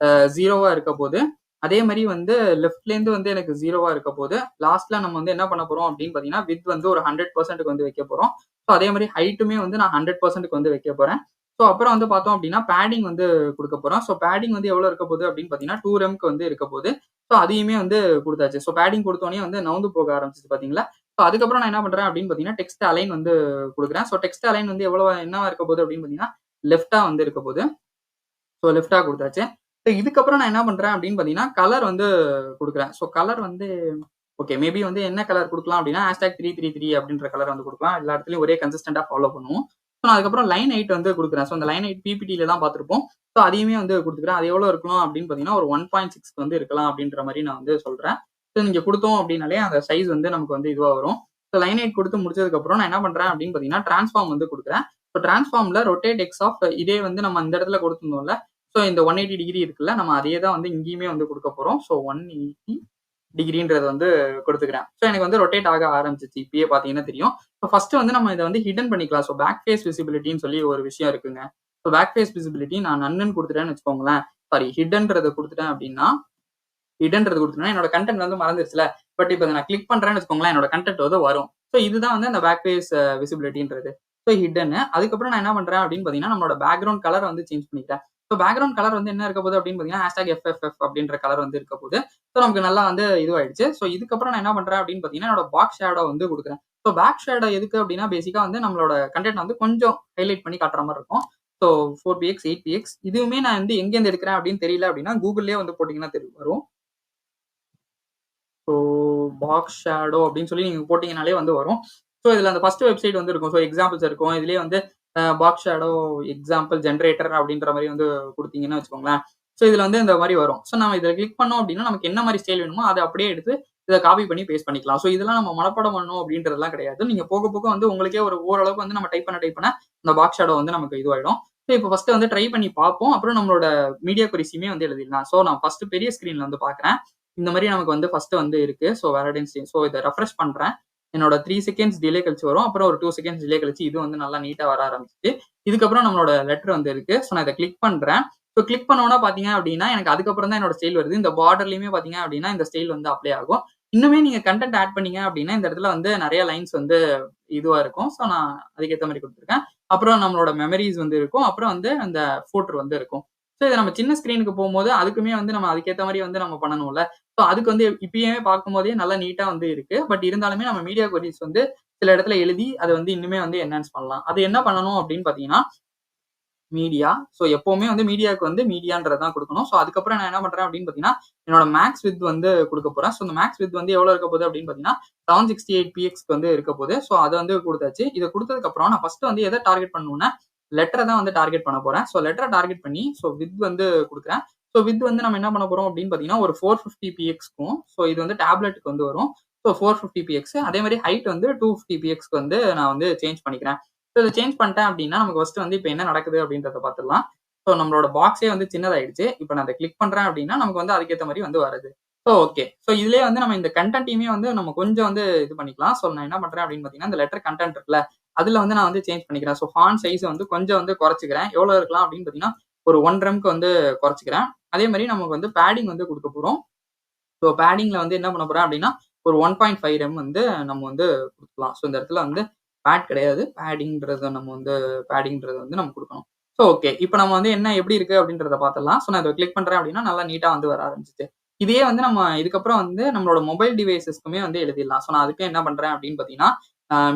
0வா இருக்க போது. அதே மாதிரி வந்து லெஃப்ட்ல இருந்து வந்து எனக்கு 0வா இருக்க போது. லாஸ்ட்ல நம்ம வந்து என்ன பண்ண போறோம் அப்படின்னு பாத்தீங்கன்னா வித் வந்து ஒரு 100% வந்து வைக்க போறோம். ஸோ அதே மாதிரி ஹைட்டுமே வந்து நான் 100% வந்து வைக்க போறேன். ஸோ அப்புறம் வந்து பார்த்தோம் அப்படின்னா பேடிங் வந்து கொடுக்க போறோம். ஸோ பேடிங் வந்து எவ்வளவு இருக்க போகுது அப்படின்னு பாத்தீங்கன்னா 2 ரெம்க்கு வந்து இருக்க போகுது. ஸோ அதையுமே வந்து கொடுத்தாச்சு. ஸோ பேடிங் கொடுத்தோடனே வந்து நவுந்து போக ஆரம்பிச்சிச்சு பாத்தீங்களா. ஸோ அதுக்கப்புறம் நான் என்ன பண்றேன் அப்படின்னு பாத்தீங்கன்னா டெக்ஸ்ட் அலைன் வந்து கொடுக்குறேன். ஸோ டெக்ஸ்ட் அலைன் வந்து எவ்வளவு என்னவா இருக்க போகுது அப்படின்னு பாத்தீங்கன்னா லெஃப்டா வந்து இருக்க போகுது. ஸோ லெஃப்டா கொடுத்தாச்சு. ஸோ இதுக்கப்புறம் நான் என்ன பண்றேன் அப்படின்னு பாத்தீங்கன்னா கலர் வந்து கொடுக்குறேன். ஸோ கலர் வந்து ஓகே மேபி வந்து என்ன கலர் கொடுக்கலாம் அப்படின்னா #333 அப்படின்ற கலர் வந்து கொடுக்கலாம். எல்லா இடத்துலயும் ஒரே கன்சிஸ்டன்டா ஃபாலோ பண்ணுவோம். ஸோ நான் அதுக்கப்புறம் லைன் ஹைட் வந்து கொடுக்குறேன். ஸோ அந்த லைன் ஹைட் பிபிடியில தான் பார்த்துருப்போம். ஸோ அதையுமே வந்து கொடுத்துக்கிறேன். அது எவ்வளவு இருக்கணும் அப்படின்னு பாத்தீங்கன்னா ஒரு 1.6 வந்து இருக்கலாம் அப்படின்ற மாதிரி நான் வந்து சொல்றேன். ஸோ நீங்க கொடுத்தோம் அப்படின்னாலே அந்த சைஸ் வந்து நமக்கு வந்து இதுவா வரும். ஸோ லைன் ஹைட் கொடுத்து முடிச்சதுக்கு அப்புறம் நான் என்ன பண்றேன் அப்படின்னு பாத்தீங்கன்னா டிரான்ஸ்ஃபார்ம் வந்து கொடுக்குறேன். ஸோ டிரான்ஸ்ஃபார்ம்ல ரொட்டேட் எக்ஸ் ஆஃப் இதே வந்து நம்ம இந்த இடத்துல கொடுத்துருந்தோம்ல. ஸோ இந்த 180 டிகிரி இருக்குல்ல நம்ம அதே தான் வந்து இங்கேயுமே வந்து கொடுக்க போறோம். ஸோ 180 டிகிரின்றது வந்து கொடுத்துக்கிறேன். ஸோ எனக்கு வந்து ரொட்டேட் ஆக ஆரம்பிச்சிச்சு. இப்பயே பாத்தீங்கன்னா தெரியும். ஸோ ஃபர்ஸ்ட் வந்து நம்ம இதை வந்து ஹிடன் பண்ணிக்கலாம். ஸோ பேக் ஃபேஸ் விசிபிலிட்டின்னு சொல்லி ஒரு விஷயம் இருக்குங்க. ஸோ பேக் ஃபேஸ் விசிபிலிட்டி நான் நன்னு கொடுத்துட்டேன்னு வச்சுக்கோங்களேன். சாரி ஹிடன்றது கொடுத்துட்டேன் அப்படின்னா என்னோட கண்டென்ட் வந்து மறந்துருச்சுல. பட் இப்போ நான் கிளிக் பண்றேன்னு வச்சுக்கோங்களேன் என்னோட கண்டென்ட் வந்து வரும். ஸோ இதுதான் வந்து அந்த பேக் ஃபேஸ் விசிபிலிட்டின்றது. So hidden. அதுக்கப்புறம் நான் என்ன பண்றேன் அப்படின்னு பாத்தீங்கன்னா நம்மளோட பேக்ரவுண்ட் கலர் வந்து சேஞ்ச் பண்ணிக்கிறேன். ஸோ பேக்ரவுண்ட் கலர் வந்து என்ன இருக்க போகுது அப்படின்னு பாத்தீங்கன்னா #FFF அப்படின்ற கலர் வந்து இருக்க போகுது. ஸோ நமக்கு நல்லா வந்து இதுவாயிடுச்சு. ஸோ இதுக்கப்புறம் நான் என்ன பண்றேன் அப்படின்னு பாத்தீங்கன்னா என்னோட பாக்ஸ் ஷேடோ வந்து கொடுக்குறேன். ஸோ பேக் ஷேடோ எதுக்கு அப்படின்னா பேசிக்கா வந்து நம்மளோட கண்டென்ட் வந்து கொஞ்சம் ஹைலைட் பண்ணி காட்டுற மாதிரி இருக்கும். ஸோ 4px 8px இதுவுமே நான் வந்து எங்கேருந்து எடுக்கிறேன் அப்படின்னு தெரியல அப்படின்னா கூகுள்லேயே வந்து போட்டீங்கன்னா வரும். ஸோ பாக்ஸ் ஷேடோ அப்படின்னு சொல்லி நீங்க போட்டீங்கனாலே வந்து வரும். ஸோ இதுல அந்த ஃபர்ஸ்ட் வெப்சைட் வந்து இருக்கும். ஸோ எக்ஸாம்பிள்ஸ் இருக்கும். இதுலயே வந்து பாக்ஸ் ஷேடோ எக்ஸாம்பிள் ஜென்ரேட்டர் அப்படின்ற மாதிரி வந்து கொடுத்தீங்கன்னு வச்சுக்கோங்களேன். ஸோ இதுல வந்து இந்த மாதிரி வரும். ஸோ நம்ம இதில் கிளிக் பண்ணோம் அப்படின்னா நமக்கு என்ன மாதிரி ஸ்டைல் வேணுமோ அதை அப்படியே எடுத்து இதை காப்பி பண்ணி பேஸ்ட் பண்ணிக்கலாம். ஸோ இதெல்லாம் நம்ம மனப்பாடம் பண்ணணும் அப்படின்றதுலாம் கிடையாது. நீங்க போக போக வந்து உங்களுக்கே ஒரு ஓரளவுக்கு வந்து நம்ம டைப் பண்ண அந்த பாக்ஸ் ஷேடோ வந்து நமக்கு இதுவாயிடும். ஸோ இப்போ ஃபர்ஸ்ட் வந்து ட்ரை பண்ணி பார்ப்போம். அப்புறம் நம்மளோட மீடியா குறிசியுமே வந்து எழுதிடலாம். ஸோ நான் ஃபர்ஸ்ட் பெரிய ஸ்கிரீன்ல வந்து பாக்குறேன். இந்த மாதிரி நமக்கு வந்து ஃபர்ஸ்ட் வந்து இருக்கு. ஸோ வேலடைன்ஸ் டே. ஸோ இதை ரெஃப்ரெஷ் பண்றேன். என்னோட 3 செகண்ட்ஸ் டிலே கழிச்சு வரும். அப்புறம் ஒரு 2 செகண்ட்ஸ் டிலே கழிச்சு இது வந்து நல்லா நீட்டா வர ஆரம்பிச்சிச்சு. இதுக்கப்புறம் நம்மளோட லெட்டர் வந்து இருக்கு. ஸோ நான் இதை கிளிக் பண்றேன். ஸோ கிளிக் பண்ணோன்னா பாத்தீங்க அப்படின்னா எனக்கு அதுக்கப்புறம் தான் என்னோட ஸ்டைல் வருது. இந்த பார்டர்லயுமே பாத்தீங்க அப்படின்னா இந்த ஸ்டைல் வந்து அப்ளை ஆகும். இன்னுமே நீங்க கண்டென்ட் ஆட் பண்ணீங்க அப்படின்னா இந்த இடத்துல வந்து நிறைய லைன்ஸ் வந்து இதுவா இருக்கும். ஸோ நான் அதுக்கேற்ற மாதிரி கொடுத்துருக்கேன். அப்புறம் நம்மளோட மெமரிஸ் வந்து இருக்கும். அப்புறம் வந்து அந்த ஃபோட்டோ வந்து இருக்கும். ஸோ இதை நம்ம சின்ன ஸ்கிரீனுக்கு போகும்போது அதுக்குமே வந்து நம்ம அதுக்கேற்ற மாதிரி வந்து நம்ம பண்ணணும்ல. ஸோ அதுக்கு வந்து இப்பயே பார்க்கும்போதே நல்லா நீட்டா வந்து இருக்கு. பட் இருந்தாலுமே நம்ம மீடியா குவரிஸ் வந்து சில இடத்துல எழுதி அதை வந்து இன்னுமே வந்து என்ஹான்ஸ் பண்ணலாம். அது என்ன பண்ணணும் அப்படின்னு பாத்தீங்கன்னா மீடியா. ஸோ எப்பவுமே வந்து மீடியாவுக்கு வந்து மீடியான்றது தான் கொடுக்கணும். ஸோ அதுக்கப்புறம் நான் என்ன பண்றேன் அப்படின்னு பாத்தீங்கன்னா என்னோட மேக்ஸ் வித் வந்து கொடுக்க போறேன். ஸோ இந்த மேக்ஸ் வித் வந்து எவ்வளவு இருக்க போகுது அப்படின்னு பாத்தீங்கன்னா 768px வந்து இருக்க போகுது. ஸோ அதை வந்து கொடுத்தாச்சு. இதை கொடுத்ததுக்கு அப்புறம் நான் ஃபர்ஸ்ட் வந்து எதை டார்கெட் பண்ணணும்னா லெட்டரை தான் வந்து டார்கெட் பண்ண போறேன். ஸோ லெட்டரை டார்கெட் பண்ணி ஸோ வித் வந்து கொடுக்குறேன். ஸோ வித் வந்து நம்ம என்ன பண்ண போறோம் அப்படின்னு பாத்தீங்கன்னா ஒரு 450pxக்கும் ஸோ இது வந்து டேப்லெட்டுக்கு வந்து வரும். ஸோ 450px அதே மாதிரி ஹைட் வந்து 250pxக்கு வந்து நான் வந்து சேஞ்ச் பண்ணிக்கிறேன். ஸோ இதை சேஞ்ச் பண்ணிட்டேன் அப்படின்னா நமக்கு ஃபர்ஸ்ட் வந்து இப்போ என்ன நடக்குது அப்படின்றத பார்த்துடலாம். ஸோ நம்மளோட பாக்ஸே வந்து சின்னதாயிடுச்சு. இப்போ நான் அதை கிளிக் பண்றேன் அப்படின்னா நமக்கு வந்து அதுக்கேற்ற மாதிரி வந்து வருது. So okay. ஸோ இதுலேயே வந்து நம்ம இந்த கண்டென்ட்டையுமே வந்து நம்ம கொஞ்சம் வந்து இது பண்ணிக்கலாம். ஸோ நான் என்ன பண்றேன் அப்படின்னு பாத்தீங்கன்னா இந்த லெட்டர் கண்டென்ட் இருக்குல்ல அதுல வந்து நான் வந்து சேஞ்ச் பண்ணிக்கிறேன். ஸோ ஃபாண்ட் சைஸ் வந்து கொஞ்சம் வந்து குறைச்சிக்கிறேன். எவ்வளவு இருக்கலாம் அப்படின்னு பாத்தீங்கன்னா ஒரு 1 ரெம்க்கு வந்து குறைச்சிக்கிறேன். அதே மாதிரி நமக்கு வந்து பேடிங் வந்து கொடுக்க போறோம். ஸோ பேடிங்ல வந்து என்ன பண்ண போறேன் அப்படின்னா ஒரு 1.5 ரெம் வந்து நம்ம வந்து கொடுக்கலாம். ஸோ இந்த இடத்துல வந்து பேட் கிடையாது. பேடிங்ன்றத நம்ம கொடுக்கணும். So okay. இப்போ நம்ம வந்து என்ன எப்படி இருக்கு அப்படின்றத பார்த்துடலாம். ஸோ நான் இதை கிளிக் பண்றேன் அப்படின்னா நல்லா நீட்டா வந்து வர ஆரம்பிச்சிச்சு. இதையே வந்து நம்ம இதுக்கப்புறம் வந்து நம்மளோட மொபைல் டிவைசஸ்க்குமே வந்து எழுதிடலாம். ஸோ நான் அதுக்கு என்ன பண்றேன் அப்படின்னு பாத்தீங்கன்னா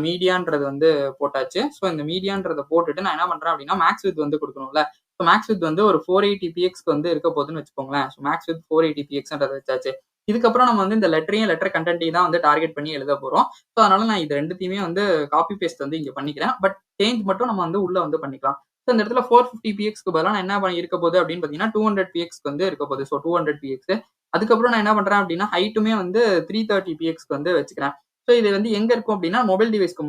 மீடியான்றது வந்து போட்டாச்சு. ஸோ இந்த மீடியான்றதை போட்டுட்டு நான் என்ன பண்றேன் அப்படின்னா மேக்ஸ் வித் வந்து கொடுக்கணும்ல. ஸோ மேக்ஸ் வித் வந்து ஒரு 480pxக்கு வந்து இருக்க போகுதுன்னு வச்சுக்கோங்களேன். ஸோ மேக்ஸ் வித் 480pxன்றதை வச்சாச்சு. இதுக்கப்புறம் நம்ம வந்து இந்த லெட்டர் கண்டென்ட்டையும் தான் வந்து டார்கெட் பண்ணி எழுத போறோம். ஸோ அதனால நான் இது 2த்தையுமே வந்து காப்பி பேஸ்ட் வந்து இங்க பண்ணிக்கிறேன். பட் சேஞ்ச் மட்டும் நம்ம வந்து உள்ள வந்து பண்ணிக்கலாம். ஸோ இந்த இடத்துல 450 பிஎக்ஸ்க்கு பதிலா நான் என்ன இருக்க போகுது அப்படின்னு பார்த்தீங்கன்னா 200 பிஎக்ஸ்க்கு வந்து இருக்க போகுது. So 200 px. அதுக்கப்புறம் நான் என்ன பண்றேன் அப்படின்னா ஹைட்டுமே வந்து 330 பிஎக்ஸ்க்கு வந்து வச்சுக்கிறேன். ஸோ இது வந்து எங்க இருக்கும் அப்படின்னா மொபைல் டிவைஸ்க்கு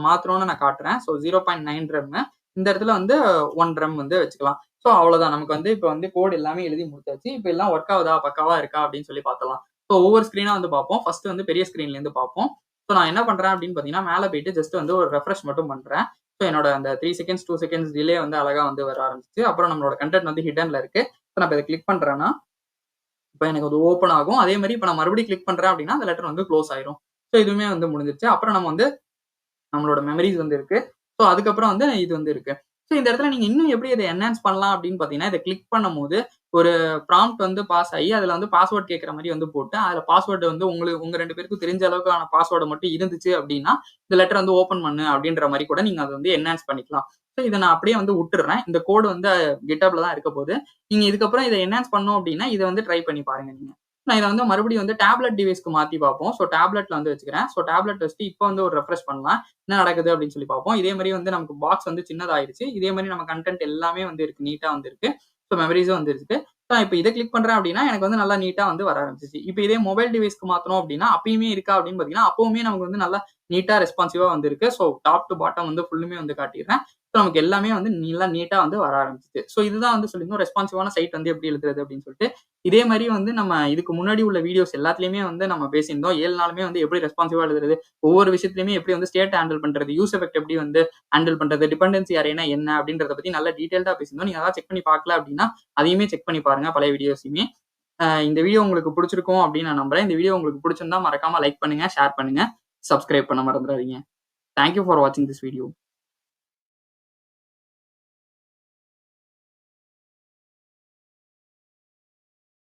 மாத்தணும்னு நான் காட்டுறேன். So 0.9 RAM. இந்த இடத்துல வந்து 1 ரெம் வந்து வச்சுக்கலாம். ஸோ அவ்வளவுதான். நமக்கு வந்து இப்போ வந்து கோட் எல்லாமே எழுதி முடிச்சாச்சு. இப்போ எல்லாம் ஒர்க் ஆகுதா, பக்காவா இருக்கா அப்படின்னு சொல்லி பார்த்தலாம். ஸோ ஒவ்வொரு ஸ்க்ரீனா வந்து பார்ப்போம். ஃபர்ஸ்ட் வந்து பெரிய ஸ்க்ரீன்ல இருந்து பார்ப்போம். ஸோ நான் என்ன பண்றேன் அப்படின்னு பார்த்தீங்கன்னா மேல போயிட்டு ஜஸ்ட் வந்து ஒரு ரெஃப்ரெஷ் மட்டும் பண்றேன். ஸோ என்னோட அந்த 3 செகண்ட்ஸ் 2 செகண்ட்ஸ் டிலே வந்து அழகா வந்து வர ஆரம்பிச்சு. அப்புறம் நம்மளோட கண்டென்ட் வந்து ஹிடன்ல இருக்கு. ஸோ நான் இதை கிளிக் பண்றேன்னா இப்போ எனக்கு அது ஓப்பன் ஆகும். அதே மாதிரி இப்போ நான் மறுபடியும் கிளிக் பண்றேன் அப்படின்னா அந்த லெட்டர் வந்து க்ளோஸ் ஆயிரும். ஸோ இதுவுமே வந்து முடிஞ்சிருச்சு. அப்புறம் நம்ம வந்து நம்மளோட மெமரிஸ் வந்து இருக்கு. ஸோ அதுக்கப்புறம் வந்து இது வந்து இருக்கு. ஸோ இந்த இடத்துல நீங்க இன்னும் எப்படி இதை என்ஹான்ஸ் பண்ணலாம் அப்படின்னு பார்த்தீங்கன்னா, இதை கிளிக் பண்ணும்போது ஒரு ப்ராம்ப்ட் வந்து பாஸ் ஆகி அதில் வந்து பாஸ்வேர்ட் கேட்குற மாதிரி வந்து போட்டு அதில் பாஸ்வேர்டு வந்து உங்க 2 பேருக்கும் தெரிஞ்ச அளவுக்கான பாஸ்வேர்டு மட்டும் இருந்துச்சு அப்படின்னா இந்த லெட்டர் வந்து ஓப்பன் பண்ணு அப்படின்ற மாதிரி கூட நீங்க அதை வந்து என்ஹான்ஸ் பண்ணிக்கலாம். ஸோ இதை நான் அப்படியே வந்து விட்டுறேன். இந்த கோடு வந்து GitHubல தான் இருக்க போகுது. நீங்க இதுக்கப்புறம் இதை என்ஹான்ஸ் பண்ணணும் அப்படின்னா இதை வந்து ட்ரை பண்ணி பாருங்க நீங்க. நான் இதை வந்து மறுபடியும் வந்து டேப்லெட் டிவைஸ்க்கு மாத்தி பார்ப்போம். ஸோ டேப்லெட்ல வந்து வச்சுக்கிறேன். ஸோ டேப்லெட் வச்சுட்டு இப்போ வந்து ஒரு ரெஃப்ரெஷ் பண்ணலாம். என்ன நடக்குது அப்படின்னு சொல்லி பார்ப்போம். இதே மாதிரி வந்து நமக்கு பாக்ஸ் வந்து சின்னதாயிருச்சு. இதே மாதிரி நம்ம கண்டென்ட் எல்லாமே வந்து இருக்கு. நீட்டா வந்து இருக்கு. ஸோ மெமரிஸும் வந்து இருக்கு. ஸோ இப்போ இதை கிளிக் பண்றேன் அப்படின்னா எனக்கு வந்து நல்லா நீட்டா வந்து வர ஆரம்பிச்சிச்சு. இப்போ இதே மொபைல் டிவைஸ்க்கு மாத்தணும் அப்படின்னா அப்பயுமே இருக்கா அப்படின்னு பார்த்தீங்கன்னா அப்பவுமே நமக்கு வந்து நல்லா நீட்டா ரெஸ்பான்சிவா வந்து இருக்கு. ஸோ டாப் டு பாட்டம் வந்து ஃபுல்லுமே வந்து காட்டிடுறேன். ஸோ நமக்கு எல்லாமே வந்து நல்லா நீட்டா வந்து வர ஆரம்பிச்சிச்சு. ஸோ இதுதான் வந்து சொல்லியிருந்தோம் ரெஸ்பான்சிவான சைட் வந்து எப்படி எழுதுறது அப்படின்னு சொல்லிட்டு. இதே மாதிரி வந்து நம்ம இதுக்கு முன்னாடி உள்ள வீடியோஸ் எல்லாத்துலயுமே வந்து நம்ம பேசியிருந்தோம். 7 நாளுமே வந்து எப்படி ரெஸ்பான்சிவா எழுதுறது, ஒவ்வொரு விஷயத்துலயுமே எப்படி வந்து ஸ்டேட் ஹேண்டில் பண்றது, யூஸ் எஃபெக்ட் எப்படி வந்து ஹேண்டில் பண்றது, டிபெண்டன்சி அரேனா என்ன அப்படின்றத பத்தி நல்லா டீடைல்டா பேசியிருந்தோம். நீங்க அதான் செக் பண்ணி பார்க்கல அப்படின்னா அதையுமே செக் பண்ணி பாருங்க பழைய வீடியோஸையுமே. இந்த வீடியோ உங்களுக்கு பிடிச்சிருக்கும் அப்படின்னு நான் நம்புறேன். இந்த வீடியோ உங்களுக்கு பிடிச்சிருந்தா மறக்காம லைக் பண்ணுங்க, ஷேர் பண்ணுங்க, சப்ஸ்கிரைப் பண்ண மறந்துடாதீங்க. தேங்க் யூ ஃபார் வாட்சிங் திஸ் வீடியோ.